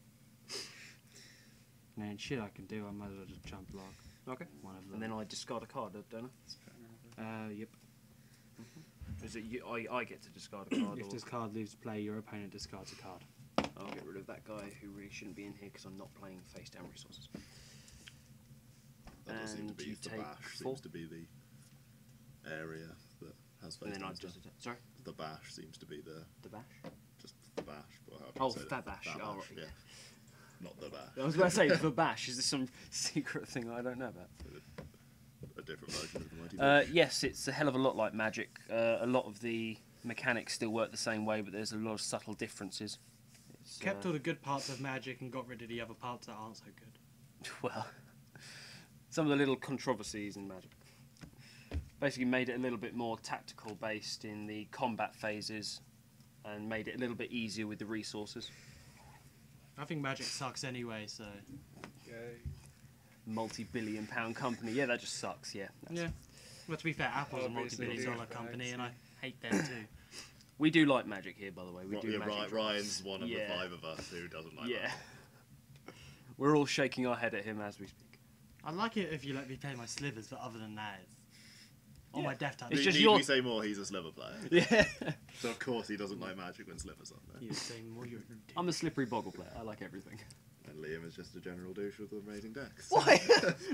Man, shit I can do. I might as well just jump block. Okay. One of them. And then I discard a card, don't Let's put another- Yep. I? Is it you, I get to discard a card, If or this card leaves play, your opponent discards a card. I'll get rid of that guy who really shouldn't be in here because I'm not playing face down resources. That does seem to And be you the take bash 4. seems to be the area that has And face then I down just stuff. sorry, The bash seems to be the the bash. just the bash. Or however Oh, you say that bash. Oh, right, yeah. Not the bash. I was about to say the bash. Is this some secret thing I don't know about? A different version of the Mighty Bash. Yes, it's a hell of a lot like Magic. A lot of the mechanics still work the same way, but there's a lot of subtle differences. It's, Kept all the good parts of Magic and got rid of the other parts that aren't so good. well, some of the little controversies in Magic. Basically made it a little bit more tactical based in the combat phases and made it a little bit easier with the resources. I think Magic sucks anyway, so. Yay. Multi-billion pound company. Yeah, that just sucks, yeah. Yeah. Well, to be fair, Apple's a Obviously, multi-billion-dollar douchebags, company, and yeah. I hate them too. We do like Magic here, by the way. We do Yeah, Magic. Ryan's one of Yeah. the 5 of us who doesn't like Yeah. that. We're all shaking our head at him as we speak. I'd like it if you let me play my slivers, but other than that, it's... On Yeah. my Death Touch. It's Need- just need your- we say more? He's a sliver player. Yeah. So of course he doesn't like Magic when slivers on there. You say more, you're... I'm a slippery boggle player. I like everything. And Liam is just a general douche with amazing decks. Why?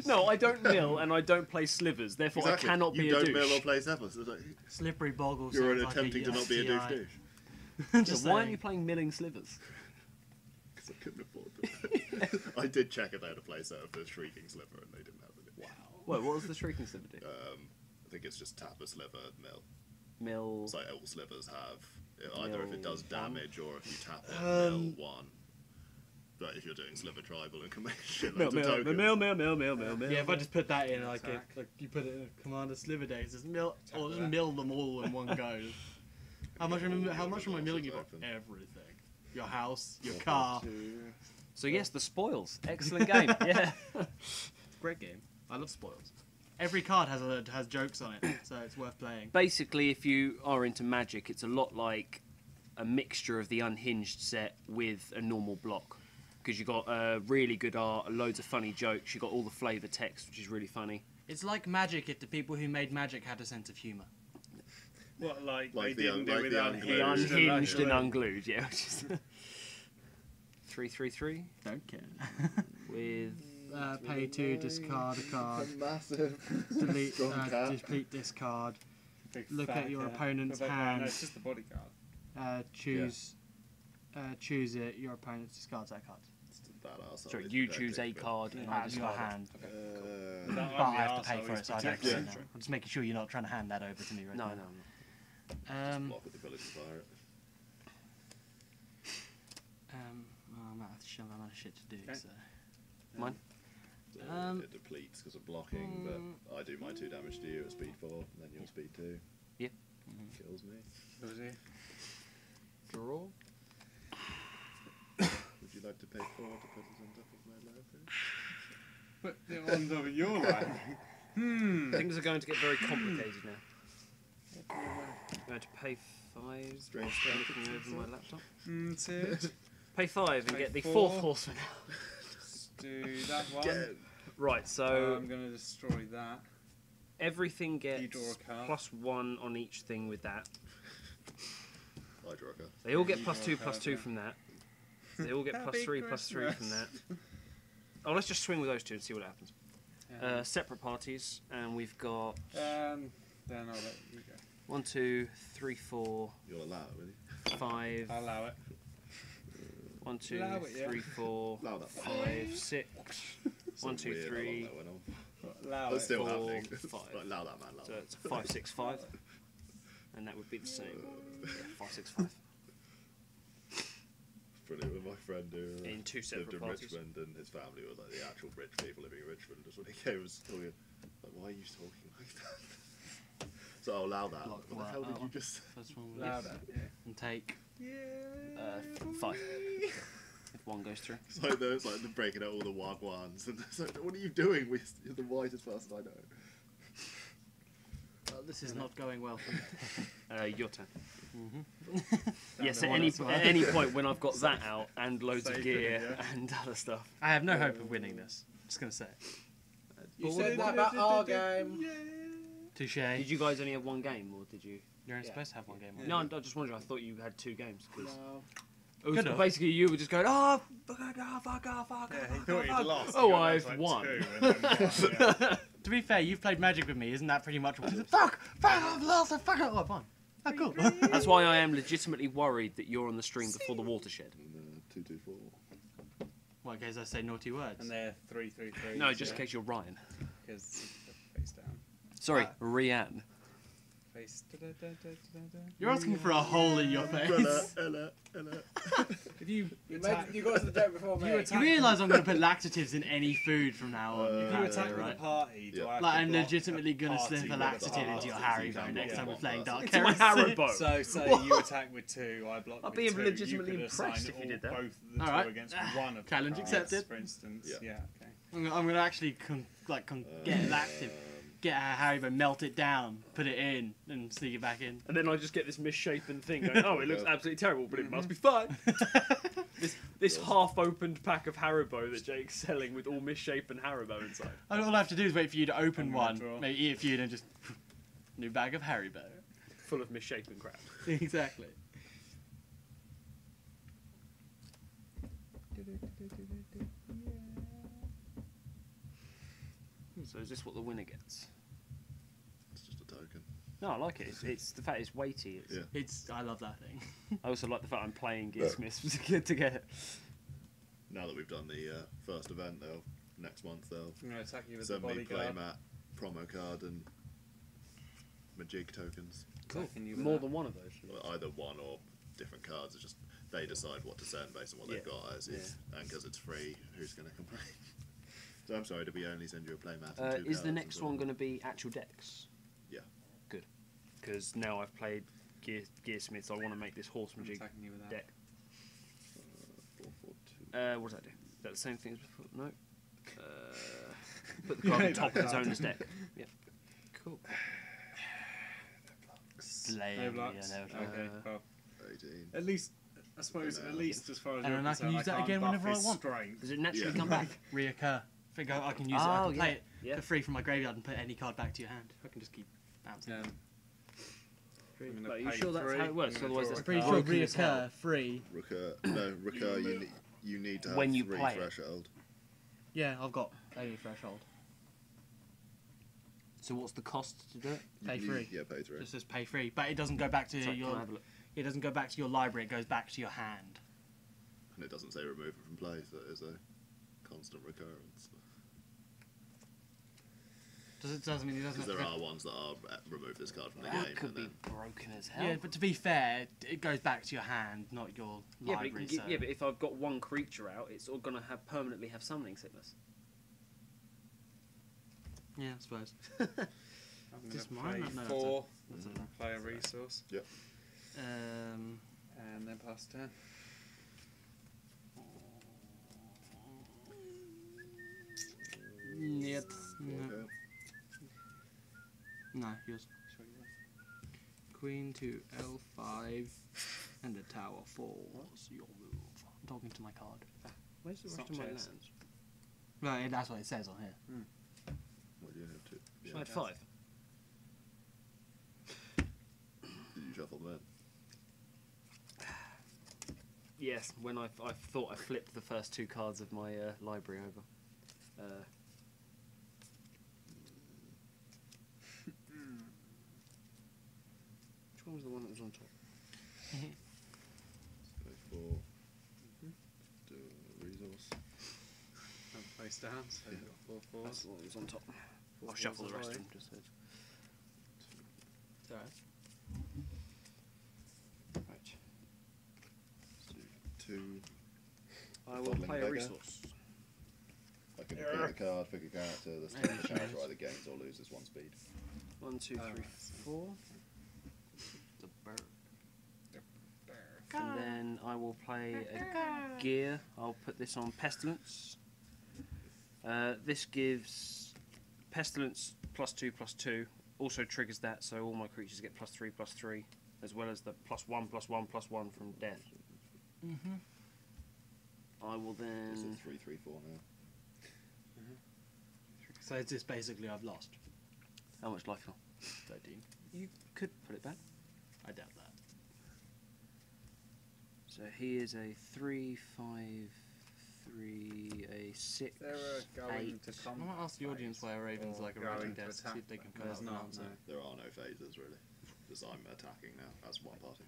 No, I don't mill and I don't play slivers. Therefore, Exactly. I cannot you be don't a mill or douche. play slivers. It's like, Slippery Boggle you're sounds like attempting to not be a douche STI. douche. Just So why saying. aren't you playing milling slivers? Because I couldn't afford them. I did check if they had a playset of the Shrieking Sliver and they didn't have it. Wow. Wait, what was the shrieking sliver do? I think it's just tap a sliver, mill. Mill. So all slivers have, either if it does Mill one. damage or if you tap it, mill 1. But if you're doing sliver tribal and can make shitloads Mill, of mill, tokens. mill. Yeah, if I just put that in, like, Attack. like you put it in a Commander Sliver deck, just mill, or just that. mill them all in one go. How much am I milling you for? Open. Everything. your house, your 4, car. 2. So yes, the spoils. Excellent game. Yeah. Great game. I love spoils. Every card has jokes on it, so it's worth playing. Basically, if you are into Magic, it's a lot like a mixture of the Unhinged set with a normal block. Because you've got really good art, loads of funny jokes, you've got all the flavour text, which is really funny. It's like Magic if the people who made Magic had a sense of humour. What, like Like they the didn't un- do like with the Unhinged? Unhinged and Unglued, yeah. 3/3/3 Don't care. with Pay 2, discard a card. Massive. Delete, strong cat. delete this card. Big Look fat at your cat. opponent's But, hand. No, it's just the bodyguard. Choose it. Your opponent discards that card. Badass. sorry, you choose a card and I Out of your discard it. hand. That But I'm I the have to pay arsehole for who's it, so I don't protecting care it. now. I'm just making sure you're not trying to hand that over to me right No, now. no, Block with the ability to fire it. I'm out of shit to do, Okay. so. Mine? It depletes because of blocking, but I do my 2 damage to you at speed 4, and then you're speed 2. Yeah. Kills me. Was he? Draw. Would you like to pay 4 to put it on top of my library? Put it on top of your line. Things are going to get very complicated now. I'm going to pay 5. Strange whilst stuff. looking over my laptop. Two. Pay 5 and Pay get the 4. 4th horseman. Let's do that one. Get Right, so I'm going to destroy that. everything You gets draw a card. +1 on each thing with that. I draw a card. They all get You plus draw 2 a plus card, 2 yeah. from that. They all get Happy plus 3 plus 3 from that. Oh, let's just swing with those two and see what happens. Separate parties, and we've got Then I'll let you go. 1, 2, 3, 4, You'll allow it, will you? 5. I'll allow it. 1, 2, Allow it, yeah. 3, 4, Allow that. 5, 6. So 1, 2, weird how long 3. that went on. Allow That's it. still 4, happening. 5. Like, allow that, man. Allow So that. it's 5, 6, 5, and that would be the same. Yeah, 5, 6, 5. Brilliant with my friend who In 2 lived separate in parties. Richmond, and his family were like the actual rich people living in Richmond. Just when he came, was talking like, "Why are you talking like that?" So I'll allow that. Block What the hell that did you one. just? First one will Allow be- that. Yeah. and take. 5. If 1 goes through. It's like those, like they're breaking out all the wagwans, and it's like, what are you doing? You're the wisest person I know. Well, this is not going well for me. Your turn. Mm-hmm. Yes, the at one any, as well. at any point when I've got that out and loads of Save gear it, yeah. and other stuff. I have no hope of winning this. Just gonna say. You said that about our game. Touche. Did you guys only have 1 game, or did you? You're only supposed to have one game. No, I'm just wondering. I thought you had 2 games. 'Cause No. it was Could have. basically you were just going, oh, fuck, fuck, fuck, fuck, Yeah, fuck, he thought he'd fuck. lost. Oh, He got I've like won. 2 and then won, yeah. To be fair, you've played Magic with me. Isn't that pretty much what? Fuck! I've lost. Fuck! Oh, I won. Oh, cool. That's why I am legitimately worried that you're on the stream before the watershed. And 2, 2, 4. Well, in case I say naughty words. And they're 3, 3, 3. No, just in case you're Ryan. Because face down. Sorry, Rianne. Face. You're asking for a hole in your face. Ella. If you You attack, got us the joke before me. You realise I'm going to put laxatives in any food from now on. If if you That's attack it, with right? a party, do Yeah. I have Like, to I'm block legitimately the going to slip a party laxative with into your the Haribo block next time we're one playing person. Dark Into my Heresy. Haribo. So say you attack with 2, I block I'd with be 2. legitimately you could impressed assign if you all- did that. Both the 2 Alright. against one of the Challenge cards, accepted. For instance, Yeah. okay. I'm going to actually get a laxative, get a Haribo, melt it down, put it in, and sneak it back in. And then I just get this misshapen thing going, oh, it looks absolutely terrible, but it must be fine. this half-opened pack of Haribo that Jake's selling with all misshapen Haribo inside. All I have to do is wait for you to open I'm gonna one, draw. maybe eat a few, and just new bag of Haribo. Full of misshapen crap. Exactly. So is this what the winner gets? It's just a token. No, I like it. It's the fact it's weighty. It's, Yeah. I love that thing. I also like the fact I'm playing Gearsmiths to get it. Now that we've done the first event, next month they'll I'm going to attack you with the send me bodyguard. playmat, promo card, and Majig tokens. Attacking you with More that. than one of those. Either one or different cards. It's just they decide what to send based on what they've Yeah. got as is, and because it's free, who's going to complain? So I'm sorry, did we only send you a playmat? And 2 Is the cards next as one well? going to be actual decks? Yeah. Good. Because now I've played Gearsmiths, I want to make this Horse I'm Magic attacking you with that. deck. What does that do? Is that the same thing as before? No. Put the card on top of its owner's deck. Yep. Cool. No blocks. Yeah, no, Okay, well, 18. at least, I suppose, at least as far as And you're then I can concerned, use that can't again buff whenever I his want. strength. Does it naturally Yeah. come back? Reoccur. Figure I can use it. I Oh, can play it yeah. for free from my graveyard and put any card back to your hand. I can just keep bouncing. I'm gonna Are you pay sure that's 3, how it works? I'm gonna Otherwise draw that's a Pretty card. sure broken as hell. reoccur free. Recur. You need to have When you 3 play it. threshold. Yeah, I've got only threshold. So what's the cost to do it? Pay You- free. Yeah, pay 3. Just says pay free, but it doesn't go back to Sorry, can I your. have a look? It doesn't go back to your library. It goes back to your hand. And it doesn't say remove it from play, so it is a constant recurrence. Doesn't mean it doesn't. Because there are ones that are remove this card from the That game. could And be then, broken as hell. Yeah, but to be fair, it goes back to your hand, not your Yeah, but, library. it can yeah, but if I've got one creature out, it's all going to have permanently have summoning sickness. yeah, I suppose. I'm Just gonna mine? pay No, 4, That's a, play a resource, um, and then pass turn. yep. No, okay. no, yours. Queen to L5 and the tower falls. Your move. I'm talking to my card. Where's the It's rest not of my chess. lands? Right, that's what it says on here. What do you have to? So I Yeah. had 5. Did you shuffle them in? Yes, when I thought I flipped the first 2 cards of my library over. Which one was the one that was on top? Pay 4. Do a resource. And face down, so you've got 4 That's 4s. the one that was on top. Four I'll shuffle fours the rest away. of them just so. It's alright. Right. So 2. I will Bottling play a beggar. resource. I can pick a card, pick a character. The Yeah, the character sure. either gains or loses 1 speed. 1, 2, 3, Alright. 4. The bird. And then I will play a gear. I'll put this on Pestilence. This gives Pestilence +2/+2. Also triggers that, so all my creatures get +3/+3, as well as the +1/+1/+1 from death. Mm-hmm. I will It's then. a 3/3/4 now. So it's just basically I've lost. How much life? 13. You could put it back. I doubt that. So he is a 3, 5, 3, a 6. There are going 8. to I come. might ask the audience why Raven's or like a going raging to desk, attack, see if they can but come there's up with an not, answer. no. There are no phases really. Because I'm attacking now as one party.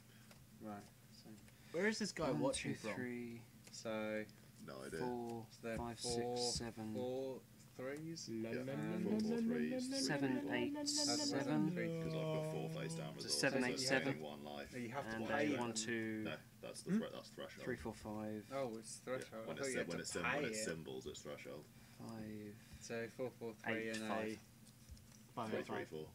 Right. So, Where is this guy 1, watching 2, from? 3, so No idea. 4, So they're 5, 4, 6, 7, 4 3s. Yeah, And 4 4 3s. 7, 8, That's 7, Because I've got 4 face down So results. 7, so 8, it's 7. gaining 1 life. You have to and pay a them. 1, 2, No, that's the that's threshold. 3, 4, 5, Oh, it's Yeah, threshold. when I thought it's you had when to it's pay when it's it. symbols, it's threshold. 5, So 4 4 3 8, and 5. 3 3 4.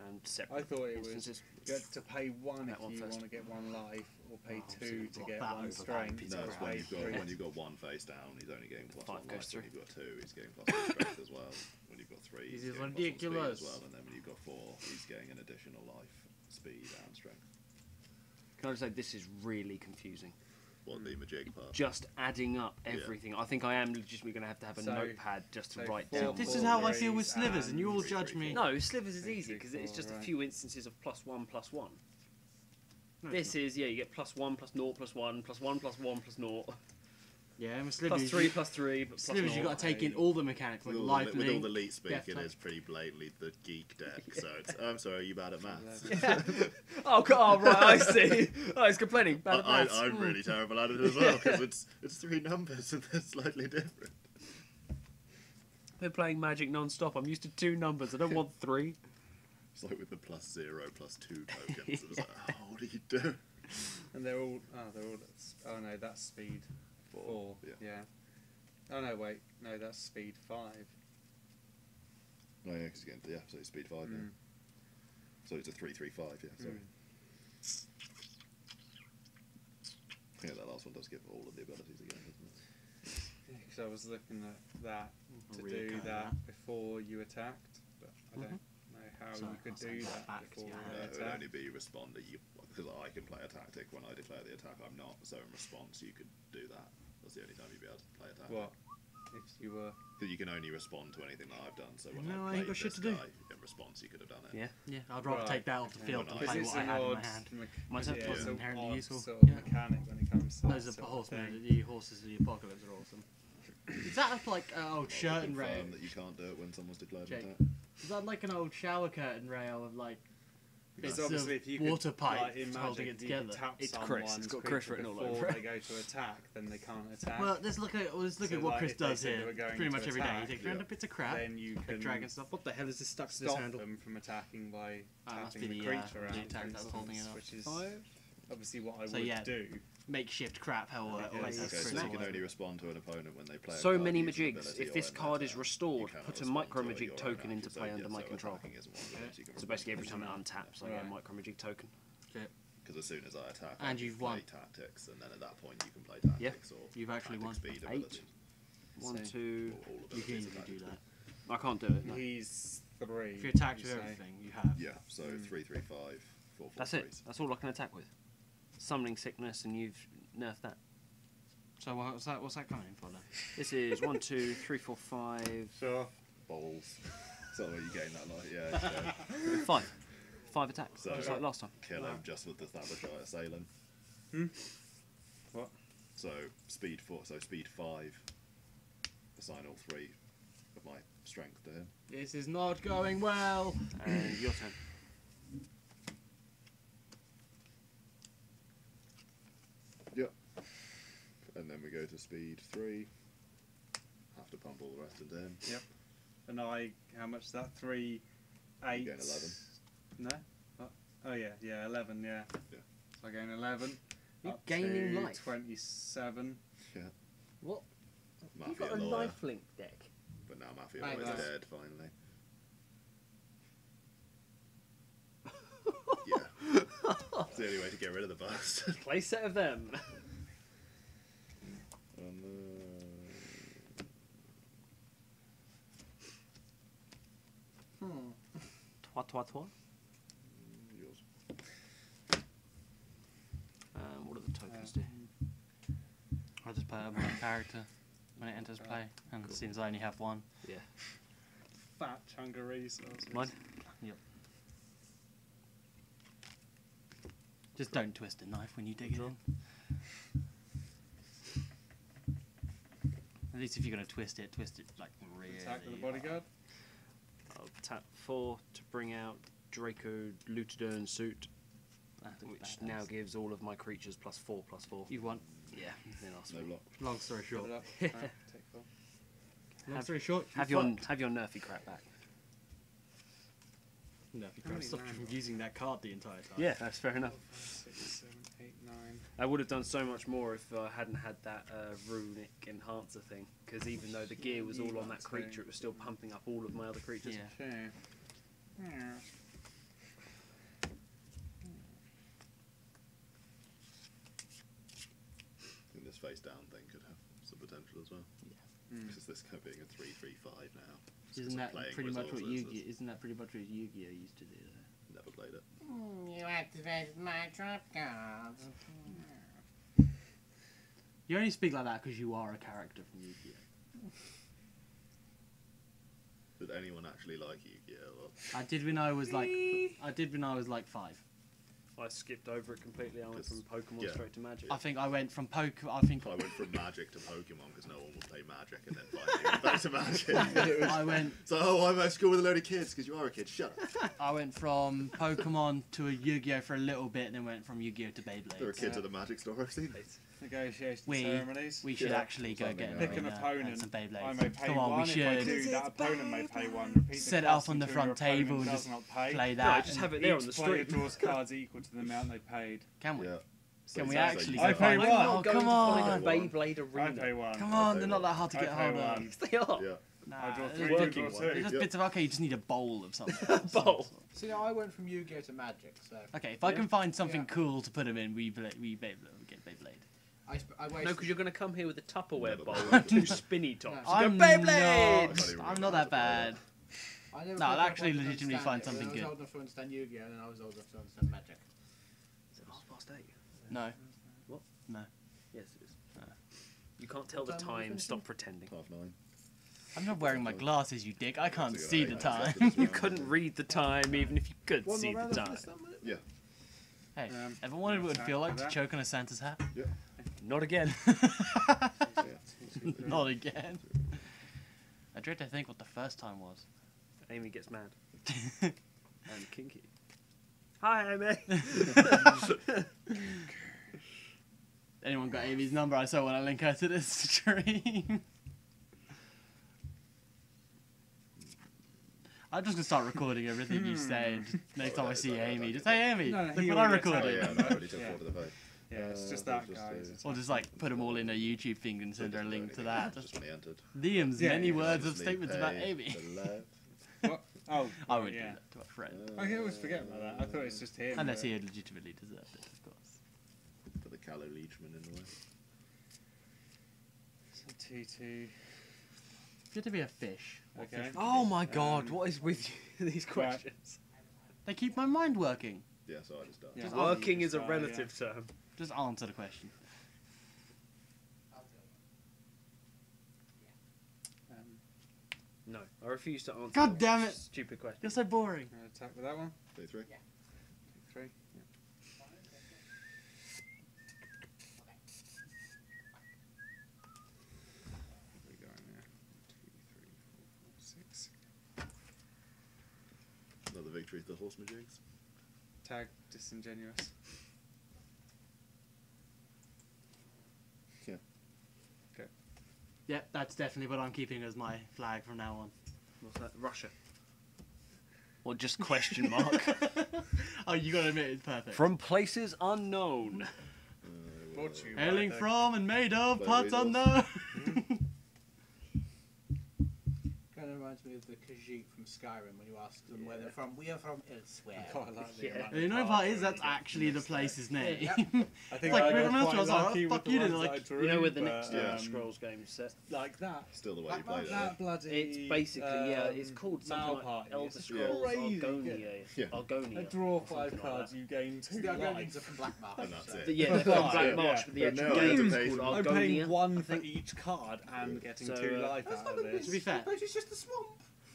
and I separate thought it was instances. you had to pay 1 That if one you first. want to get 1 life, or pay Oh, so 2 you've to got get that 1 over strength. No, or it's pay when 3. you've got 1 face down, he's only getting plus 5 1 goes life. through. When you've got 2, he's getting plus 1 strength as well. When you've got 3, This he's is getting plus 1 speed ridiculous. as well. And then when you've got 4, he's getting an additional life, speed, and strength. Can I just say this is really confusing? What the Majig part? Just adding up Yeah. everything. I think I am legitimately going to have a So- notepad just to so write four- down. This four is how I feel with threes slivers, and you all and judge 3, me. 4. No, slivers is Three, easy three, because it's four, just a right. few instances of +1/+1. No, This is you get +1 +0 +1 +1 +1 +0 Yeah, with slivers. +3 +3 but Slivers, you +0. got to take in all the mechanics, like With all, life the, with all the link. elite speaking, Death it's pretty blatantly the geek deck. So it's, I'm sorry, are you bad at maths? Oh, right, I see. Oh, he's complaining. Bad at maths. I'm really terrible at it as well because it's 3 numbers and they're slightly different. Been playing Magic non-stop. I'm used to 2 numbers. I don't want 3. It's like with the +0 +2 tokens. It was like, oh, what are you doing? And they're all. Oh no, that's speed 4. Yeah. Oh no, wait. No, that's speed 5. No, yeah, 'cause again, yeah, so it's speed 5, yeah. Mm. So it's a 3 3 5, yeah, sorry. Yeah, that last one does give all of the abilities again, doesn't it? Because I was looking at that to Really do kind of that that. before you attacked, but I don't know how So you could I'll do send that that back to before you. they It would attack. only be responder. Because I can play a tactic. When I declare the attack, I'm not. So in response, you could do that. That's the only time you'd be able to play a tactic. What? If you were... Because you can only respond to anything that I've done. So when No, I I ain't played got shit this to do. guy, in response, you could have done it. Yeah. Yeah, I'd rather Right. take that off the field Well, than nice. play Because what I it's had an in my odd hand. My turn. yeah, wasn't it's an inherently odd useful. sort of Yeah. mechanic when it comes to Those that are sort of horsemen, thing. the horses of the apocalypse are awesome. Is that like an old shirt and rail? Confirm that you can't do it when someone's declared Jake. an attack. Is that like an old shower curtain rail of like Because bits obviously of if you water could, pipe like, in holding Magic, it you could together? tap It's Chris, someone's it's got Chris creature written all before over it. they go to attack, then they can't attack. Well, let's look at So, what like, Chris if they does said they here. were going Pretty to much every day, he attack, takes random bits of crap, then you like can dragon stuff. What the hell is this stuck to this stop handle? them from attacking by Ah, must tapping be the the, creature the out, attack for that was holding it instance, up. which is 5. obviously what I So, would yeah. do. Makeshift crap. How Okay, always so has Okay, Chris so you all can over only it. respond to an opponent when they play a So card many using majigs. ability If or this in card their is turn. restored, You cannot put a respond micro to majig your own token into actions. play So, under yeah, my so control. attacking isn't one of the ways you can So basically, every respond time to it untaps, I get a Right. micro majig token. Because as soon as I attack, And I you've can play won. tactics, and then at that point you can play tactics or You've actually tactic won. speed 8. abilities. 1, So- 2. Or all You can abilities easily of do tactics. that. I can't do it. No. He's 3. If you attack you with say. everything, you have. Yeah, so Mm. 3, 3, 5, 4, 4, That's it. That's all I can attack with. Summoning sickness, and you've nerfed that. So what's that? What's that coming in for then? This is 1, 2, 3, 4, 5. Sure. Balls. So you gain that light, yeah. 5. 5 attacks, So- just like last time. Kill him just with the Thabashite Assailant. Hmm? What? So speed 4, so speed 5. Assign all 3 of my strength to him. This is not going well. And your turn. Yep. And then we go to speed 3. Have to pump all the rest into him. And I, how much is that? 3, 8. gain 11. No? Oh yeah, 11, yeah. Yeah. So I gain 11. You're up gaining to life. 27. What? Mafia You've got a lawyer. lifelink deck. But now Mafia Right, Lawyer's guys. dead, finally. Yeah. It's the only way to get rid of the bust. Play set of them. And, Toi, toi, toi. yours. What do the tokens do? I'll just put it on my character when it enters play, and it seems I only have one. Yeah. Fat chunk of resources. Mine? Just don't twist a knife when you dig it in. At least if you're gonna twist it like really. Attack with the bodyguard. I'll tap 4 to bring out Draco Lutadern suit, That's which badass. now gives all of my creatures +4/+4. You want. Yeah. Then ask No me. block. Long story short. Fill it up. Right, take 4. Long story short. Have you your fucked. have your nerfy crap back. No, if you How can't many stop you land from drops? using that card the entire time. Yeah, that's fair enough. 5, 6, 7, 8, 9. I would have done so much more if I hadn't had that runic enhancer thing. Because even though the gear was all on that creature, it was still pumping up all of my other creatures. Yeah. Okay. Yeah. I think this face down thing could have some potential as well. Mm. Because this being a 3-3-5 now. It's 'cause Isn't I'm that playing pretty much what resources, Yu-Gi? Isn't that pretty much what Yu-Gi-Oh used to do? Though? Never played it. You activated my trap cards. You only speak like that because you are a character from Yu-Gi-Oh. Did anyone actually like Yu-Gi-Oh? I did when I was like. I did when I was like 5. I skipped over it completely. I went from Pokemon Yeah. straight to Magic. I think I went from I think I went from Magic to Pokemon because no one would play Magic, and then finally went back to Magic. It was- I went. So, oh, I'm at school with a load of kids because you are a kid. Shut up. I went from Pokemon to a Yu-Gi-Oh for a little bit, and then went from Yu-Gi-Oh to Beyblade. There are kids at the Magic store. I've seen. Negotiation We- ceremonies. We should Yeah. actually go Something get like Pick an that. opponent. some Beyblades. I may pay Come on, one. we If I should do, that opponent may pay one. Repeat the set it up cost on the until front your opponent table and does just not pay. play no, that. just and- have it there on Each the player street. draws cards equal to the amount they paid. Can we? Yeah. Can we So actually? I go pay find- one. Oh, Going come to on! find a One. Beyblade I arena. pay one. Come I'll on, pay they're not one. that hard to I get pay hold one. of. Yes, they are. Yeah. Nah, I draw there's 3, bits- you draw 2. there's just Yep. bits of okay. You just need a bowl of something. Bowl. See, I went from Yu-Gi-Oh to Magic, so Okay, if I can find something Yeah. cool to put them in, we get Beyblade. I wasted. No, because you're going to come here with a Tupperware No, bowl but- and 2 spinny tops. No. You I'm go, Beyblades! I'm not that bad. I never No, I'll picked up actually one to legitimately understand find it. something When good. I was old enough to understand Yu-Gi-Oh, and then I was old enough to understand Magic. Is it 8:30? No. What? No. Yes, it is. You can't tell the What time are we time, finishing? stop pretending. 9:30. I'm not wearing my glasses, you dick. I can't That's a see good the idea. time. You couldn't read the time even if you could One see more the round of time. this, then, will it? Yeah. Hey, Um, ever wondered what it would feel like to that. choke on a Santa's hat? Not again. Not again. I dread to think what the first time was. Amy gets mad. And kinky. Hi, Amy. Anyone got Amy's number? I saw when I link her to this stream. I'm just gonna start recording everything you say. And next time I see Amy, just hey Amy, No, look he what I already recorded. Oh, yeah, no, I already took Yeah. forward to the vote. Yeah, it's just Uh, that, just, guys. Or just like put them all in a YouTube thing and send her a link to that. Just when he entered. Liam's Yeah, many yeah, words of Obviously statements about pay Amy. the left. What? Oh, I would do yeah. that to a friend. I always forget about that. I thought it's just him. Unless but- he had legitimately deserved it, of course. Put the Callow Leechman in the way. So 2-2. Good to be a fish. What Okay. fish would Oh you be? my god, what is with you, these questions? They keep my mind working. Yeah, so I just died. Yeah. Just Working is a Yeah. relative term. Just answer the question. No, I refuse to answer. God that damn it. Stupid question. You're so boring. Attack with that one. 2-3. 3. Yeah. We go in there. 2, 3, 4, 5, 6. Another victory for the horse jigs. Tag disingenuous. Yep, that's definitely what I'm keeping as my flag from now on. What's that? Russia. Or just question mark. Oh, you gotta admit it's perfect. From places unknown. Brought to you by Hailing the- from and made of By parts Weasels. unknown. Kind of reminds me of the Khajiit from Skyrim when you ask them where they're from. We are from elsewhere. Quite like the Yeah. amount The of annoying cards part is that that's we get actually from the this place's day. name. Yep. I think like, I Rick got Monster quite was like, lucky "Oh, with fuck the you," ones they're that like- I drew, You know, with the but, next Elder Scrolls game set. like that. Still the way you played it. That bloody. It's basically, yeah, it's called something like Malparty. Elder It's Scrolls crazy good. Argonia. Yeah. Argonia. I draw or something 5 like cards, that. you gain 2 The Argonians life. are from Black Market. And that's so- it. Yeah, they're from Black Yeah. March, but the But actual no, game it's is amazing. called I'm Argonia. paying 1 I for think. each card and getting So, 2 life That's out not of a this. To be fair, It's just a swamp.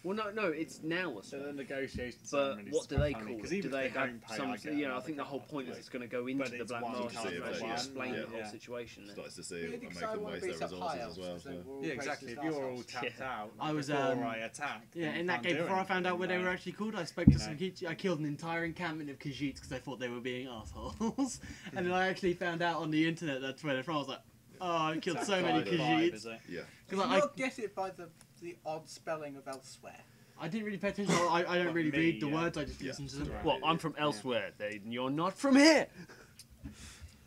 Well, no, it's now a So the swamp. negotiation But ceremony is what do quite they funny, call 'cause it? even Do if they have don't pay, some? I get You know, I another think the whole card. point is it's going to go into But the it's Black one Market card and per actually one. explain the Yeah. whole Yeah. situation. there. Starts to see Yeah, and because make I them want waste to their beat up high resources elves, as well. because they So. were all Yeah, racist exactly. If you're all assholes. tapped Yeah. out I was, before I attack, yeah, then in you that can't game, do before I found out anything, where they no. were actually called, I spoke to You some know. kids. I killed an entire encampment of Khajiits because I thought they were being assholes. And then I actually found out on the internet that's where they're from. I was like, oh, I killed Is so that many 5 or 5, Khajiits. is it? Yeah. Did Because you I, not get it by the odd spelling of elsewhere? I didn't really pay attention. I don't Well, really me, read the yeah. words. I just Yeah. listen to them. Right. Well, I'm from elsewhere. You're not from here.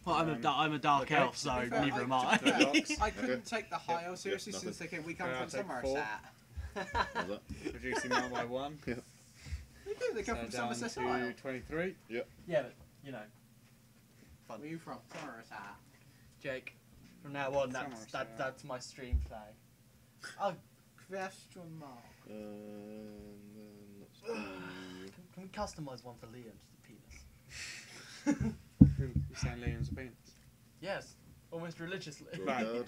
Well, I'm a dark Okay. elf, so To be fair, neither am to I. be fair, Box. I couldn't take the high elf seriously nothing. since they came. We come I'll from take somewhere 4. sad. What was that? Reducing that by 1. They do. They come So from down Somerset to Isle. 23. Yeah, but you know, Where are you from? Somerset. Jake. From now on, Somerset. that's my stream flag. Oh, Question mark. Let's do... can we customize one for Liam, just a penis? You're saying Liam's a penis? Yes, almost religiously. Draw Right. a card.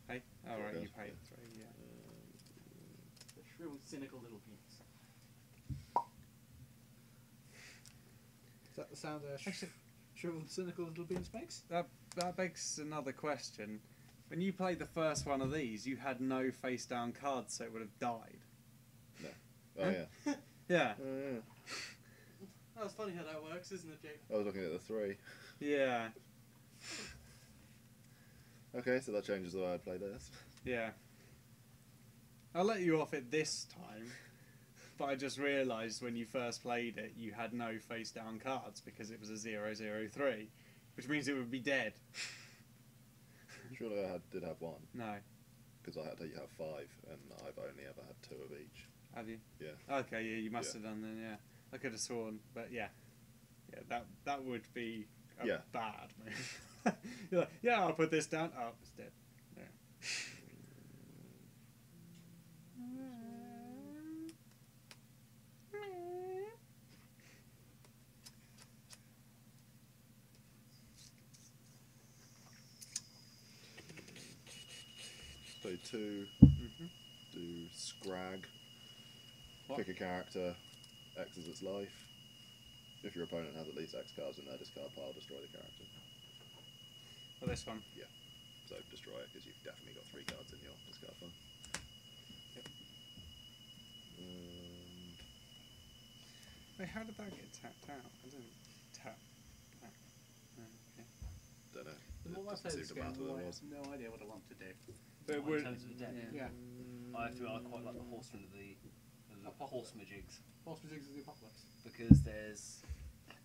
Hey? Oh, right, Okay. you paid 3, yeah. The shriveled, cynical little penis. Is that the sound a shriveled, cynical little beans makes? That begs another question. When you played the first one of these, you had no face down cards, so it would have died. Oh, yeah. Yeah. Oh, yeah. That's funny how that works, isn't it, Jake? I was looking at the 3. Yeah. Okay, so that changes the way I play this. Yeah. I'll let you off it this time, but I just realised when you first played it, you had no face down cards because it was a 003, which means it would be dead. Surely I did have 1, No. because I had to have 5, and I've only ever had 2 of each. Have you? Yeah. Okay, yeah, you must Yeah. have done then, yeah. I could have sworn, but yeah. Yeah, that would be a Yeah. bad move. You're like, yeah, I'll put this down. Oh, it's dead. Yeah. Play 2. Do Scrag. What? Pick a character. X is its life. If your opponent has at least X cards in their discard pile, destroy the character. Well, this one. So destroy it because you've definitely got 3 cards in your discard pile. Yep. And Wait, how did that get tapped out? I didn't tap that. Oh, okay. don't know. The more I It play doesn't this seem to game, matter the more what I it have was. no idea what I want to do. But in we're, terms of the deck. Yeah. I have to admit, I quite like the horseman of the Apocalypse. Horsemajigs Horse Physics of the Apocalypse. because there's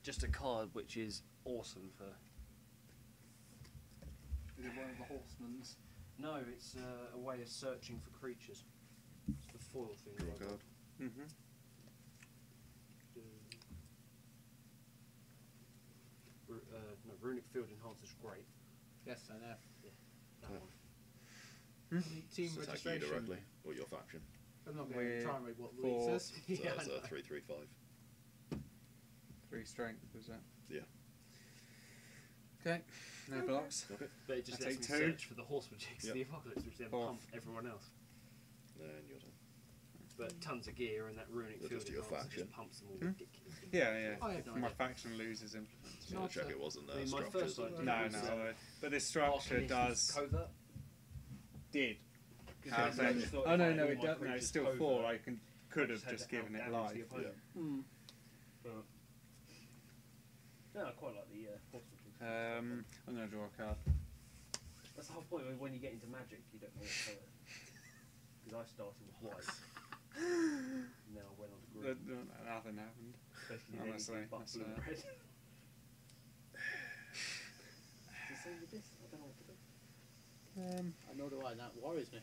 just a card which is awesome for. Is it one of the horsemen's? No, it's a way of searching for creatures. It's the foil thing. Draw a that I got. card. mm-hmm. No, Runic Field Enhancer's great. Yes, I know. That Yeah. one. Team Just attack you registration. directly, or your faction. I'm not going to We're try and read what for- Louis says. So Yeah, that's I know. a 3/3/5. 3 strength, was that? Yeah. Okay. No blocks. Okay. But it just I lets take me 2. search for the Horsemajigs Yep. of the Apocalypse, which then Four. pump everyone else. Then your turn. But tons of gear and that Runic They're Field just your Enhancer faction. just pumps them all Hmm? ridiculously. Yeah, I have no My idea. faction loses influence. Just want to check it wasn't I mean, my structures. first or idea No, was, no. But this structure Arcanist does. Covert. Did. Because Ah, I okay. just thought Oh if I no, had no, all it my does. No, creatures it's still covert, 4. I could I have had just to given it outdamage life. the opponent. Mm. But, no, I quite like the Horsemajigs. I'm gonna draw a card. That's the whole point. When you get into Magic, you don't know what colour. Because I started with white. Now I went on to green. Nothing happened. Especially honestly, anything but that's, blue and red. Is the same with this? I don't know what to do. I know why that worries me.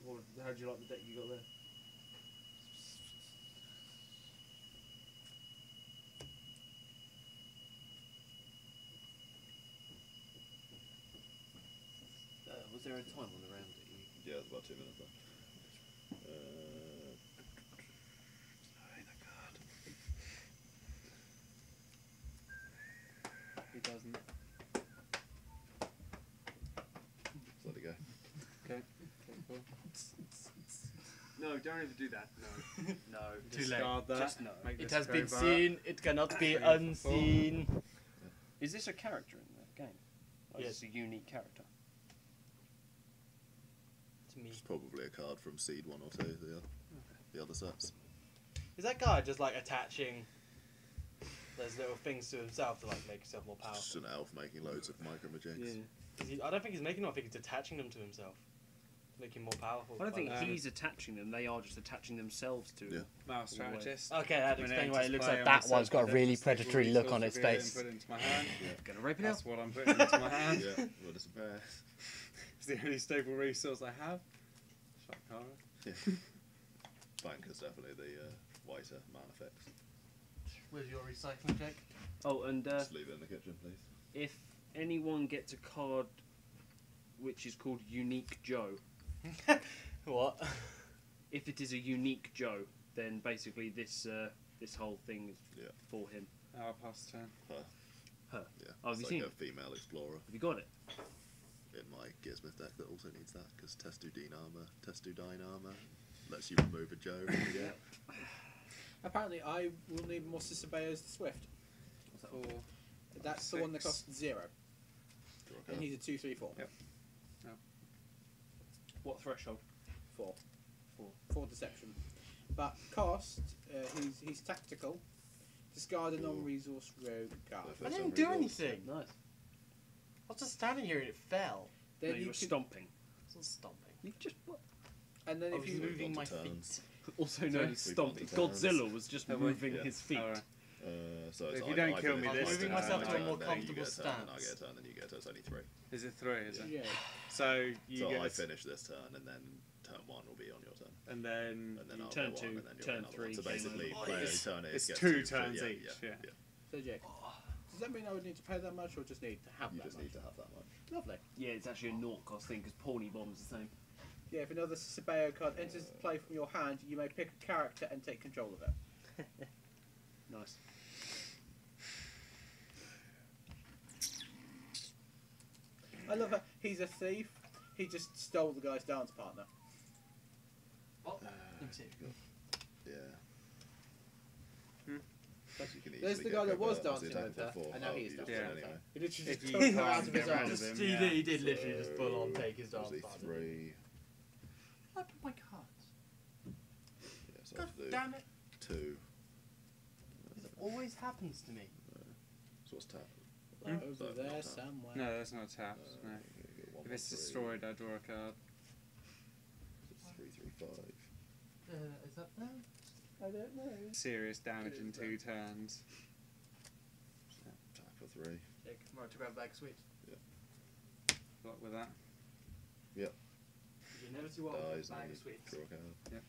Well, how do you like the deck you got there? Was there a time on the round that you... Yeah, there's about 2 minutes left. That card. He doesn't. Just let it go. Okay. Cool. No, don't ever do that. No. No. Too late. Discard that. Just no. Make It this has been covert. seen, it cannot be 3 for 4. unseen. Is this a character in the game? Or Yes. is this a unique character? To me. It's probably a card from Seed 1 or 2, the other sets. Is that guy just like attaching those little things to himself to like make himself more Just powerful? an elf making loads of micromagics. I don't think he's making them. I think he's attaching them to himself, to make him more powerful. I don't think Um, he's attaching them, they are just attaching themselves to Yeah. Mouse strategist. Okay, that'd When explain why it looks enters like play, that one's got a I really set the predatory stable look on its resource face. Put it into my hand. Gonna rape it out? That's what I'm putting into my hand. Yeah, well, it's a bear. It's the only stable resource I have. Shakara. Yeah. Banker's definitely the whiter man effects. Where's your recycling check? Oh, and Just leave it in the kitchen, please. if anyone gets a card which is called Unique Joe, What? if it is a Unique Joe, then basically this this whole thing is Yeah. for him. I'll pass the turn. Her. Yeah. Oh, have it's you like seen a female explorer Have you got it? in my Gearsmith deck that also needs that because Testudine armor lets you remove a Joe. Yeah. Apparently, I will need more Cisabeos the Swift. What's that? Four. That's the one that 6. costs 0. Draw a And card. he's a 2/3/4. Yep. What threshold? 4. 4 deception. But cost, he's tactical. Discard a non-resource rogue card. So I first didn't time do reroll. anything. Nice. I was just standing here and it fell. No, Then you you were can, stomping. I wasn't stomping. You just what? and then I if was you moving my onto turns. feet. Also Sorry? known as We've stomping. gone to Godzilla was just Have we? moving Yeah. his feet. Alright. So it's If you I- don't I kill finish me my this turn, time, myself to a then more you comfortable get a turn, and I stance. get a turn, then you get a turn. It's only 3. Is it 3? Is it? yeah. So you So get. I finish this turn, and then turn 1 will be on your turn, And then. and then I'll turn get 1, 2, and then you'll turn get another one. 3, So game basically, over. player whose turn it is It's gets 2 2 turns yeah, each, yeah. So Jake, Does that mean I would need to pay that much, or just need to have You that just much? need to have that much. Lovely. Yeah, it's actually a naught cost thing because Pawnee Bomb's the same. Yeah, if another Sabeo card enters play from your hand, you may pick a character and take control of it. Nice. I love that he's a thief. He just stole the guy's dance partner. What? Yeah. Hmm. Plus you can There's easily the get guy that was Pepper, dancing attack with her, before. and now he is you dancing just with anyway. He literally If just you took her can't out of his get rid arms. of him, He yeah. did, he did literally just So, full on take his dance obviously partner. 3. What happened to my cards? Yeah, so I God have to do damn it! 2. This always happens to me. So what's tap? Over So, there not tap. somewhere. No, that's not tapped. No. You get 1, If it's 1, 3. destroyed, I draw a card. It's 3, 3, 5. Is that no? I don't know. Serious damage in 2 turns. Attack for 3. Jake, I'm right to grab a bag of sweets. Luck with that. You never see what Dies a bag and of sweets. draw a card. Yep.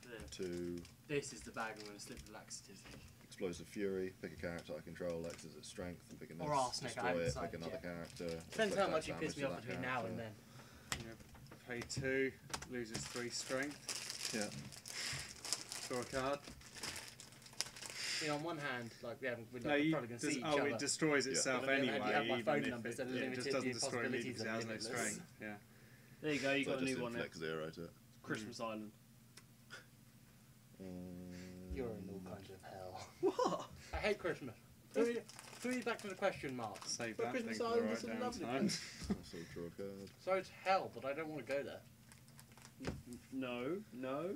There. 2. This is the bag I'm going to slip the laxatives in. Explosive Fury. Pick a character I control. X is its strength. Pick a Or Arsenic, I Destroy haven't it. decided Pick another yet. character. Depends inflict how much that you piss damage me to off that between now and character. then. Pay 2, loses 3 strength. Yeah. Draw a card. You know, on one hand, like we're No, you probably going to see each oh, other. it destroys itself But on the other anyway. hand, you have my even phone if numbers it, that are yeah, it limited, just doesn't the destroy me possibilities because it are has no limitless. strength. Yeah. There you go. You So got a just new one now. inflict 0 to it. Christmas Island. You're in all kinds of hell. What? I hate Christmas. Throw me back to the question mark. Save But that Christmas thing for Island the is right a damn lovely time. Also draw a card. So it's hell, but I don't want to go there. No, no,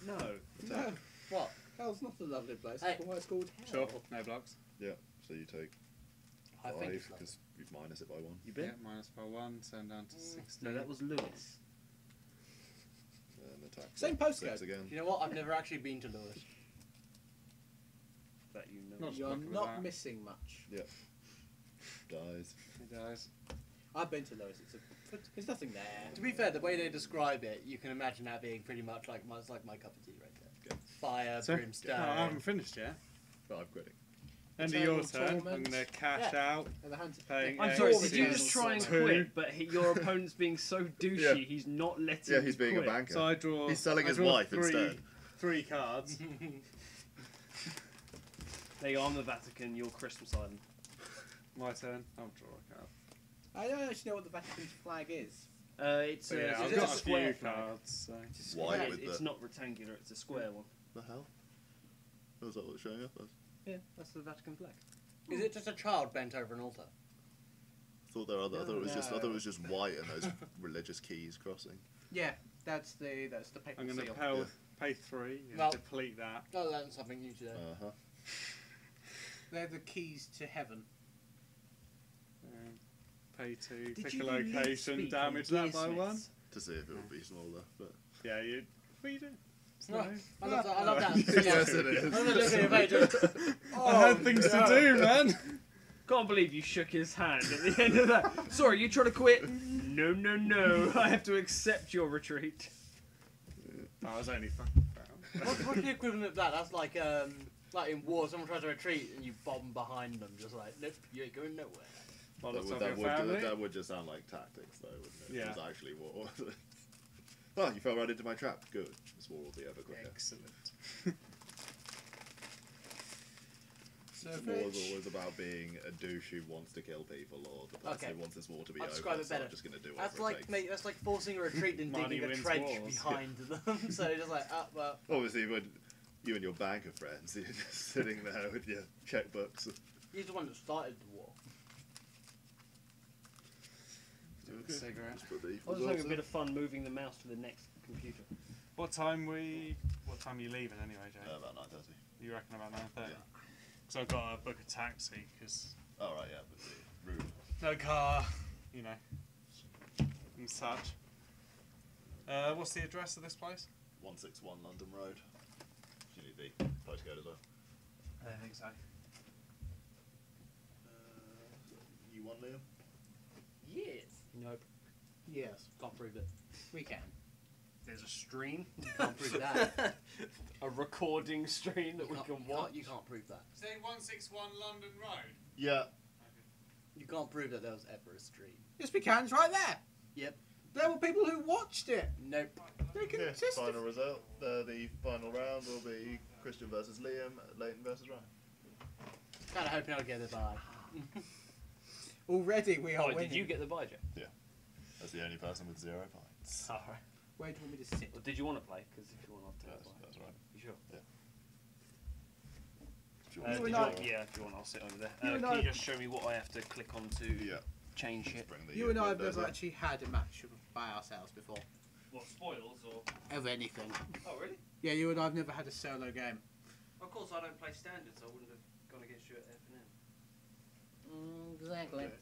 no. Attack. What? Hell's not a lovely place. Hey. That's why it's called hell. Sure, no blocks. Yeah. So you take I 5 think it's lovely. because you minus it by 1. You Yeah, bet. minus by 1, turn down to 60. No, that was Lewis. And attack. Same for postcode. 6 again. You know what? I've never actually been to Lewis. That you know. Not You're lucky with not that. missing much. Dies. He dies. I've been to Lewis. There's nothing there. To be fair, the way they describe it, you can imagine that being pretty much like my cup of tea right there. Okay. Fire, So, brimstone. I haven't finished yet. 5 quitting. End of your Eternal turn. I'm torment. going to cash out. And the hands Paying I'm X sorry, X did you is just try and 2. quit? But your opponent's being so douchey, Yeah. he's not letting Yeah, you he's being quit. a banker. So I draw. He's selling I his draw wife 3, instead. 3 cards. There you are, I'm the Vatican, you're Christmas Island. My turn. I'll draw a card. I don't actually know what the Vatican's flag is. It's So, yeah, it's I've a got a square few flag. cards. So. It's, White yeah, with it's the- not rectangular, it's a square one. The hell? Oh, is that what it's showing up as? Yeah, that's the Vatican flag. Is it just a child bent over an altar? I thought I thought it was just. I thought it No. was just white and those religious keys crossing. Yeah, that's the paper I'm going to seal. pay 3 and Well- deplete that. Oh, that's something new today. Uh huh. They're the keys to heaven. Pay 2. Did Pick you a do lead location. speak Damage on that by 1. Gearsmiths? To see if it would be smaller, but Yeah, you. What are you doing? No, I love that. I love that. yes, it is. I'm not looking at me, just- I had things to do, man. Can't believe you shook his hand at the end of that. Sorry, you trying to quit? No, no, no. I have to accept your retreat. I was only fucking found. What's the equivalent of that? That's like in war, someone tries to retreat and you bomb behind them, just like, nope, you ain't going nowhere. Well, that, that's would, of that, your family. would, that would just sound like tactics, though, wouldn't it? Yeah. It was actually war. Oh, you fell right into my trap. Good. This war will be over quicker. Excellent. So War is Rich, always about being a douche who wants to kill people, or the person Okay. who wants this war to be I'll over. describe it so better. I'm just going to do That's whatever it like takes. mate, that's like forcing a retreat and Money digging a wins trench wars. behind them. So you're just like, well, Obviously, when you and your banker friends, you're just sitting there with your checkbooks. he's the one that started the war. Cigarette. Just put the I was results having a in. bit of fun moving the mouse to the next computer. What time are you leaving anyway, Jay? About 9:30. You reckon about 9:30? Yeah. Because I've got to book a taxi because Oh right, yeah, but the route. no car, you know, and such. What's the address of this place? 161 London Road. Do you need the postcode as well? I don't think so. You won, Liam? Yes. Nope. yes, Can't prove it. we can. There's a stream. You can't prove that. A recording stream that we can watch. You can't prove that. Say 161 London Road. Yeah. You can't prove that there was ever a stream. Yes, we can. It's right there. Yep. There were people who watched it. Nope. They can Yeah, testify. final result. The final round will be Christian versus Liam, Leighton versus Ryan. Kind of hoping I'll get a bye. Already we are Oh, winning. did you get the buy, Jeff? As the only person with 0 points. Alright. Where do you want me to sit? Well, did you want to play? Because if you want, I'll take the buy. That's right. You sure? If you Uh, want did to you draw- want, yeah, if you want, I'll sit over there. You and Can you I- just show me what I have to click on to Yeah. change Just shit? bring the You and I have windows never up. actually had a match by ourselves before. What, spoils or? Of anything. Oh, really? Yeah, you and I have never had a solo game. Of course, I don't play standard, so I wouldn't have gone against you at F&M. Exactly. Okay.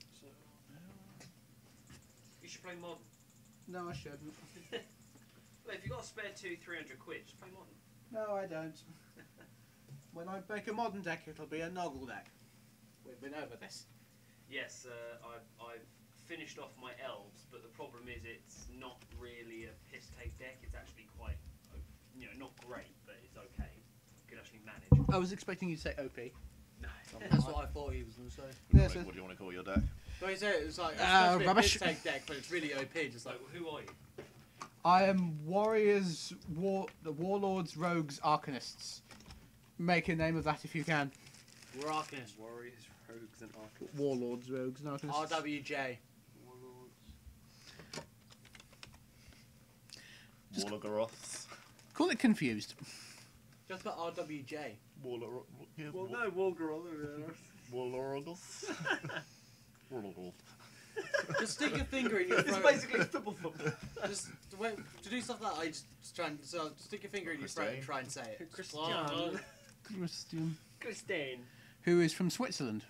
You should play modern. No, I shouldn't. Well, if you've got a spare 300 quid, just play modern. No, I don't. When I make a modern deck, it'll be a Noggle deck. We've been over this. Yes, I've finished off my elves, but the problem is it's not really a piss take deck. It's actually quite, not great, but it's okay. You can actually manage. I was expecting you to say OP. No. That's what I thought he was going to say. Yes, What do you want to call your deck? No, he said it was like, it's supposed to be a rubbish. piss-take deck, but it's really OP, just So, like, who are you? I am Warriors, the Warlords, Rogues, Arcanists. Make a name of that if you can. we're Arcanists. Warriors, rogues, and archers. Warlords, Rogues, and Arcanists. RWJ. Just- Warlogoroths. Call it Confused. Just about RWJ. Warlogoroths. Warlogoroths. Just stick your finger in your It's throat. basically football. Just to do stuff like that, I just try and stick your finger in your throat and try and say it. Christian. Christian. Christine. Who is from Switzerland.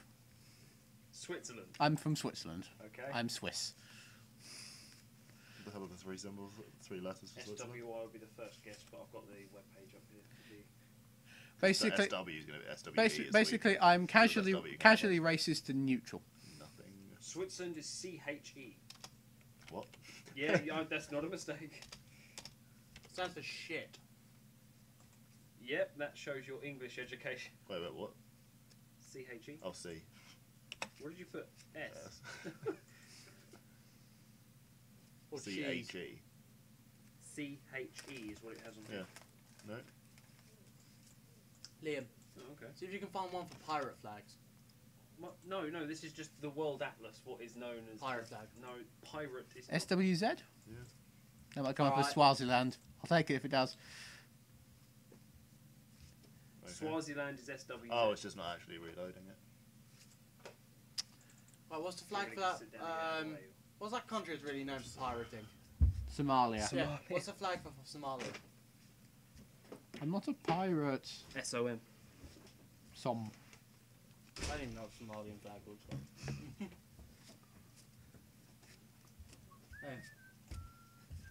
Switzerland. I'm from Switzerland. Okay. I'm Swiss. The hell are the 3 symbols, 3 letters for Switzerland? SWI would be the first guess, but I've got the webpage up here. Basically, So SW is going to be SW. basically, I'm casually SW, casually racist and neutral. Nothing. Switzerland is CHE. What? Yeah, that's not a mistake. Stands for shit. Yep, that shows your English education. Wait, what? CHE. Oh, C. Where did you put S? Yes. Or C-H-E. CHE is what it has on here. No? Liam, Oh, okay. see if you can find one for pirate flags. No, this is just the World Atlas, what is known as... Pirate flag. No, pirate is not... SWZ? Yeah. That might come up as Alright. Swaziland. I'll take it if it does. Okay. Swaziland is SWZ. Oh, it's just not actually reloading it. Right, what's the You're flag for gonna that? sit down and get out of the way. What's that country that's really known for pirating? Somalia. Yeah. What's the flag for Somalia? I'm not a pirate. SOM. Som. I don't even know what Somalian flag looks like. Hey.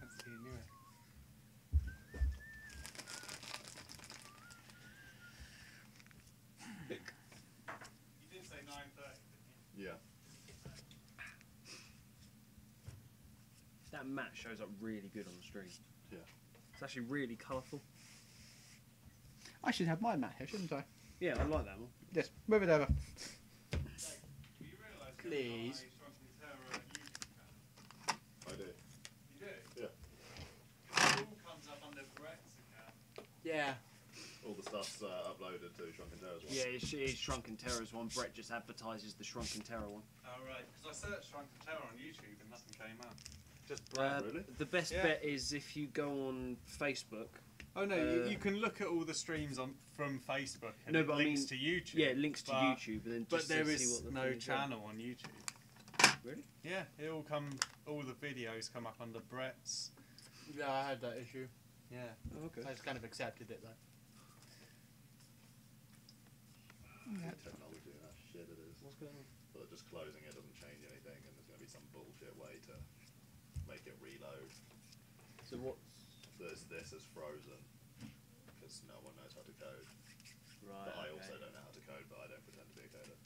That's the new one. You did say 9:30. Yeah. That map shows up really good on the stream. Yeah. It's actually really colourful. I should have my mat here, shouldn't I? Yeah, I like that one. Yes, move it over. Do you realise Please. I do. You do? Yeah. It all comes up under Brett's account. Yeah. All the stuff's uploaded to Shrunken Terrors one. Yeah, it's Shrunken Terror's one. Brett just advertises the Shrunken Terror one. Oh, right. Because I searched Shrunken Terror on YouTube and nothing came up. Just Really? The best Yeah. bet is if you go on Facebook. Oh, no, Uh, you can look at all the streams from Facebook and No, it but I links mean- to YouTube. Yeah, links to but- YouTube, and then But just there to see is what the no things are. channel on YouTube. Really? Yeah, all the videos come up under Brett's. Yeah, I had that issue. Yeah. Oh, okay. I just kind of accepted it though. Technology, that shit it is. What's going on? But just closing it doesn't change anything, and there's going to be some bullshit way to make it reload. So what? This is frozen because no one knows how to code. Right. But I also don't know how to code, but I don't pretend to be a coder.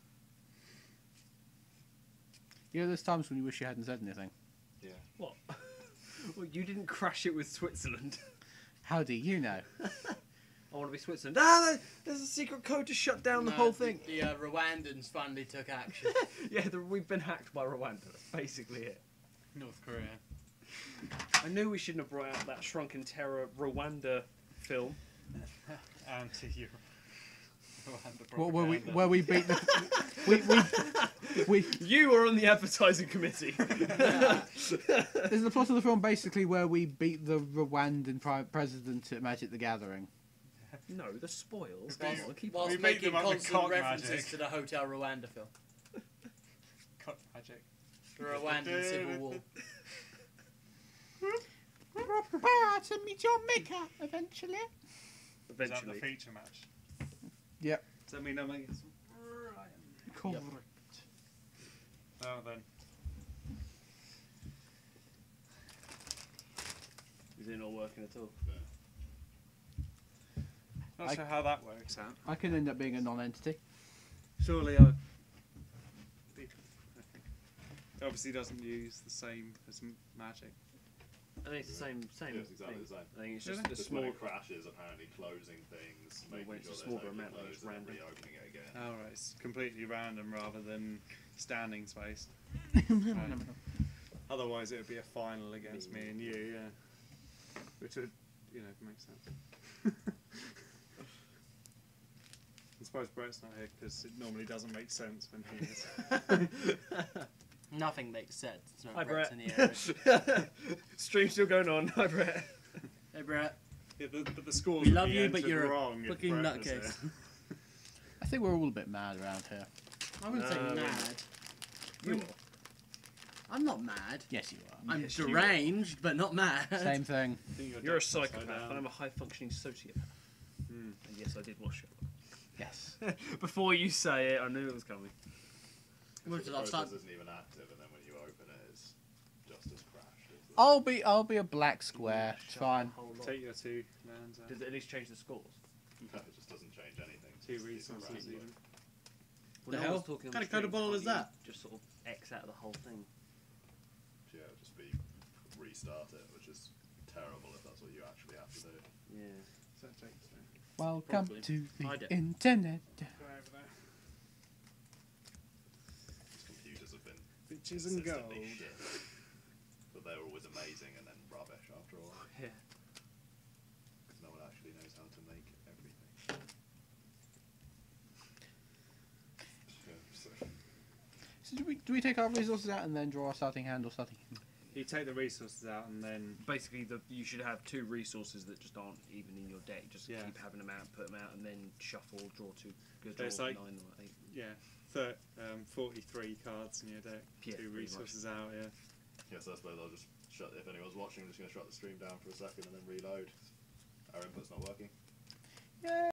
You know, there's times when you wish you hadn't said anything. Yeah. What? Well, you didn't crash it with Switzerland. How do you know? I want to be Switzerland. Ah, there's a secret code to shut down the whole thing. The Rwandans finally took action. Yeah, we've been hacked by Rwanda. That's basically it. North Korea. I knew we shouldn't have brought out that Shrunken Terror Rwanda film. Anti-Euro. Where we beat the we You were on the advertising committee. Is the plot of the film basically where we beat the Rwandan president at Magic the Gathering? No, the spoils. Whilst- Come on, keep Whilst We beat making them up with constant cock references magic. to the Hotel Rwanda film. Cut magic. The Rwandan Civil War. Prepare to meet your maker eventually. Is that the Eventually. feature match? Yep. Does that mean I'm against Ryan? Correct. Oh, then. Is it not working at all? Not I- sure how that works out. I could end up being a non-entity. Surely I. It obviously doesn't use the same as magic. I think it's the same Yeah, it's exactly thing. the same. I think it's Really? just a Just when small. it crashes, apparently closing things, Well, making when it's sure a there's smaller no amount, then closed it's and then random. reopening it again. Alright, it's completely random rather than standing space. Otherwise, it would be a final against me and you, yeah. Which would, make sense. I suppose Brett's not here because it normally doesn't make sense when he is. Nothing makes sense. It's not Hi, Brett's Brett. in the area. Stream's still going on. Hi, Brett. Hey, Brett. Yeah, but the scores We would love be you, but entered you're a wrong if fucking Brett was nutcase. here. I think we're all a bit mad around here. I wouldn't say No, mad. You I'm not mad. Yes, you are. I'm Yes, you are. deranged, but not mad. Same thing. I think You're a deck's upside psychopath, down. and I'm a high-functioning sociopath. Hmm. And yes, I did watch it. Yes. Before you say it, I knew it was coming. Well, The I'll process start- isn't even active, and then when you open it, it's just as crashed. It's I'll be a black square. It's Shut fine. the whole lot. Take your 2 lands out. Does it at least change the scores? no, it just doesn't change anything. 2 It's resources random. even. The no hell? one's talking on What kind the of code of stream, bottle can't is you that? Just sort of X out of the whole thing. Yeah, it'll just be restart it, which is terrible if that's what you actually have to do. Yeah. So it takes two. Welcome Probably. to I the do. internet. Go over there. These computers have been Bitches and gold. consistently shit, but they're always amazing and then rubbish after all. Yeah. Because no one actually knows how to make everything. Yeah, so So do we take our resources out and then draw our starting hand or starting hand? You take the resources out and then Basically, you should have 2 resources that just aren't even in your deck. Just Yeah. keep having them out, put them out, and then shuffle, draw 2. Go So draw it's like- 9 or 8. 43 cards in your deck. Yeah, 2 pretty resources out, yeah. yes, I suppose I'll just shut. If anyone's watching, I'm just going to shut the stream down for a second and then reload. Our input's not working. Yeah.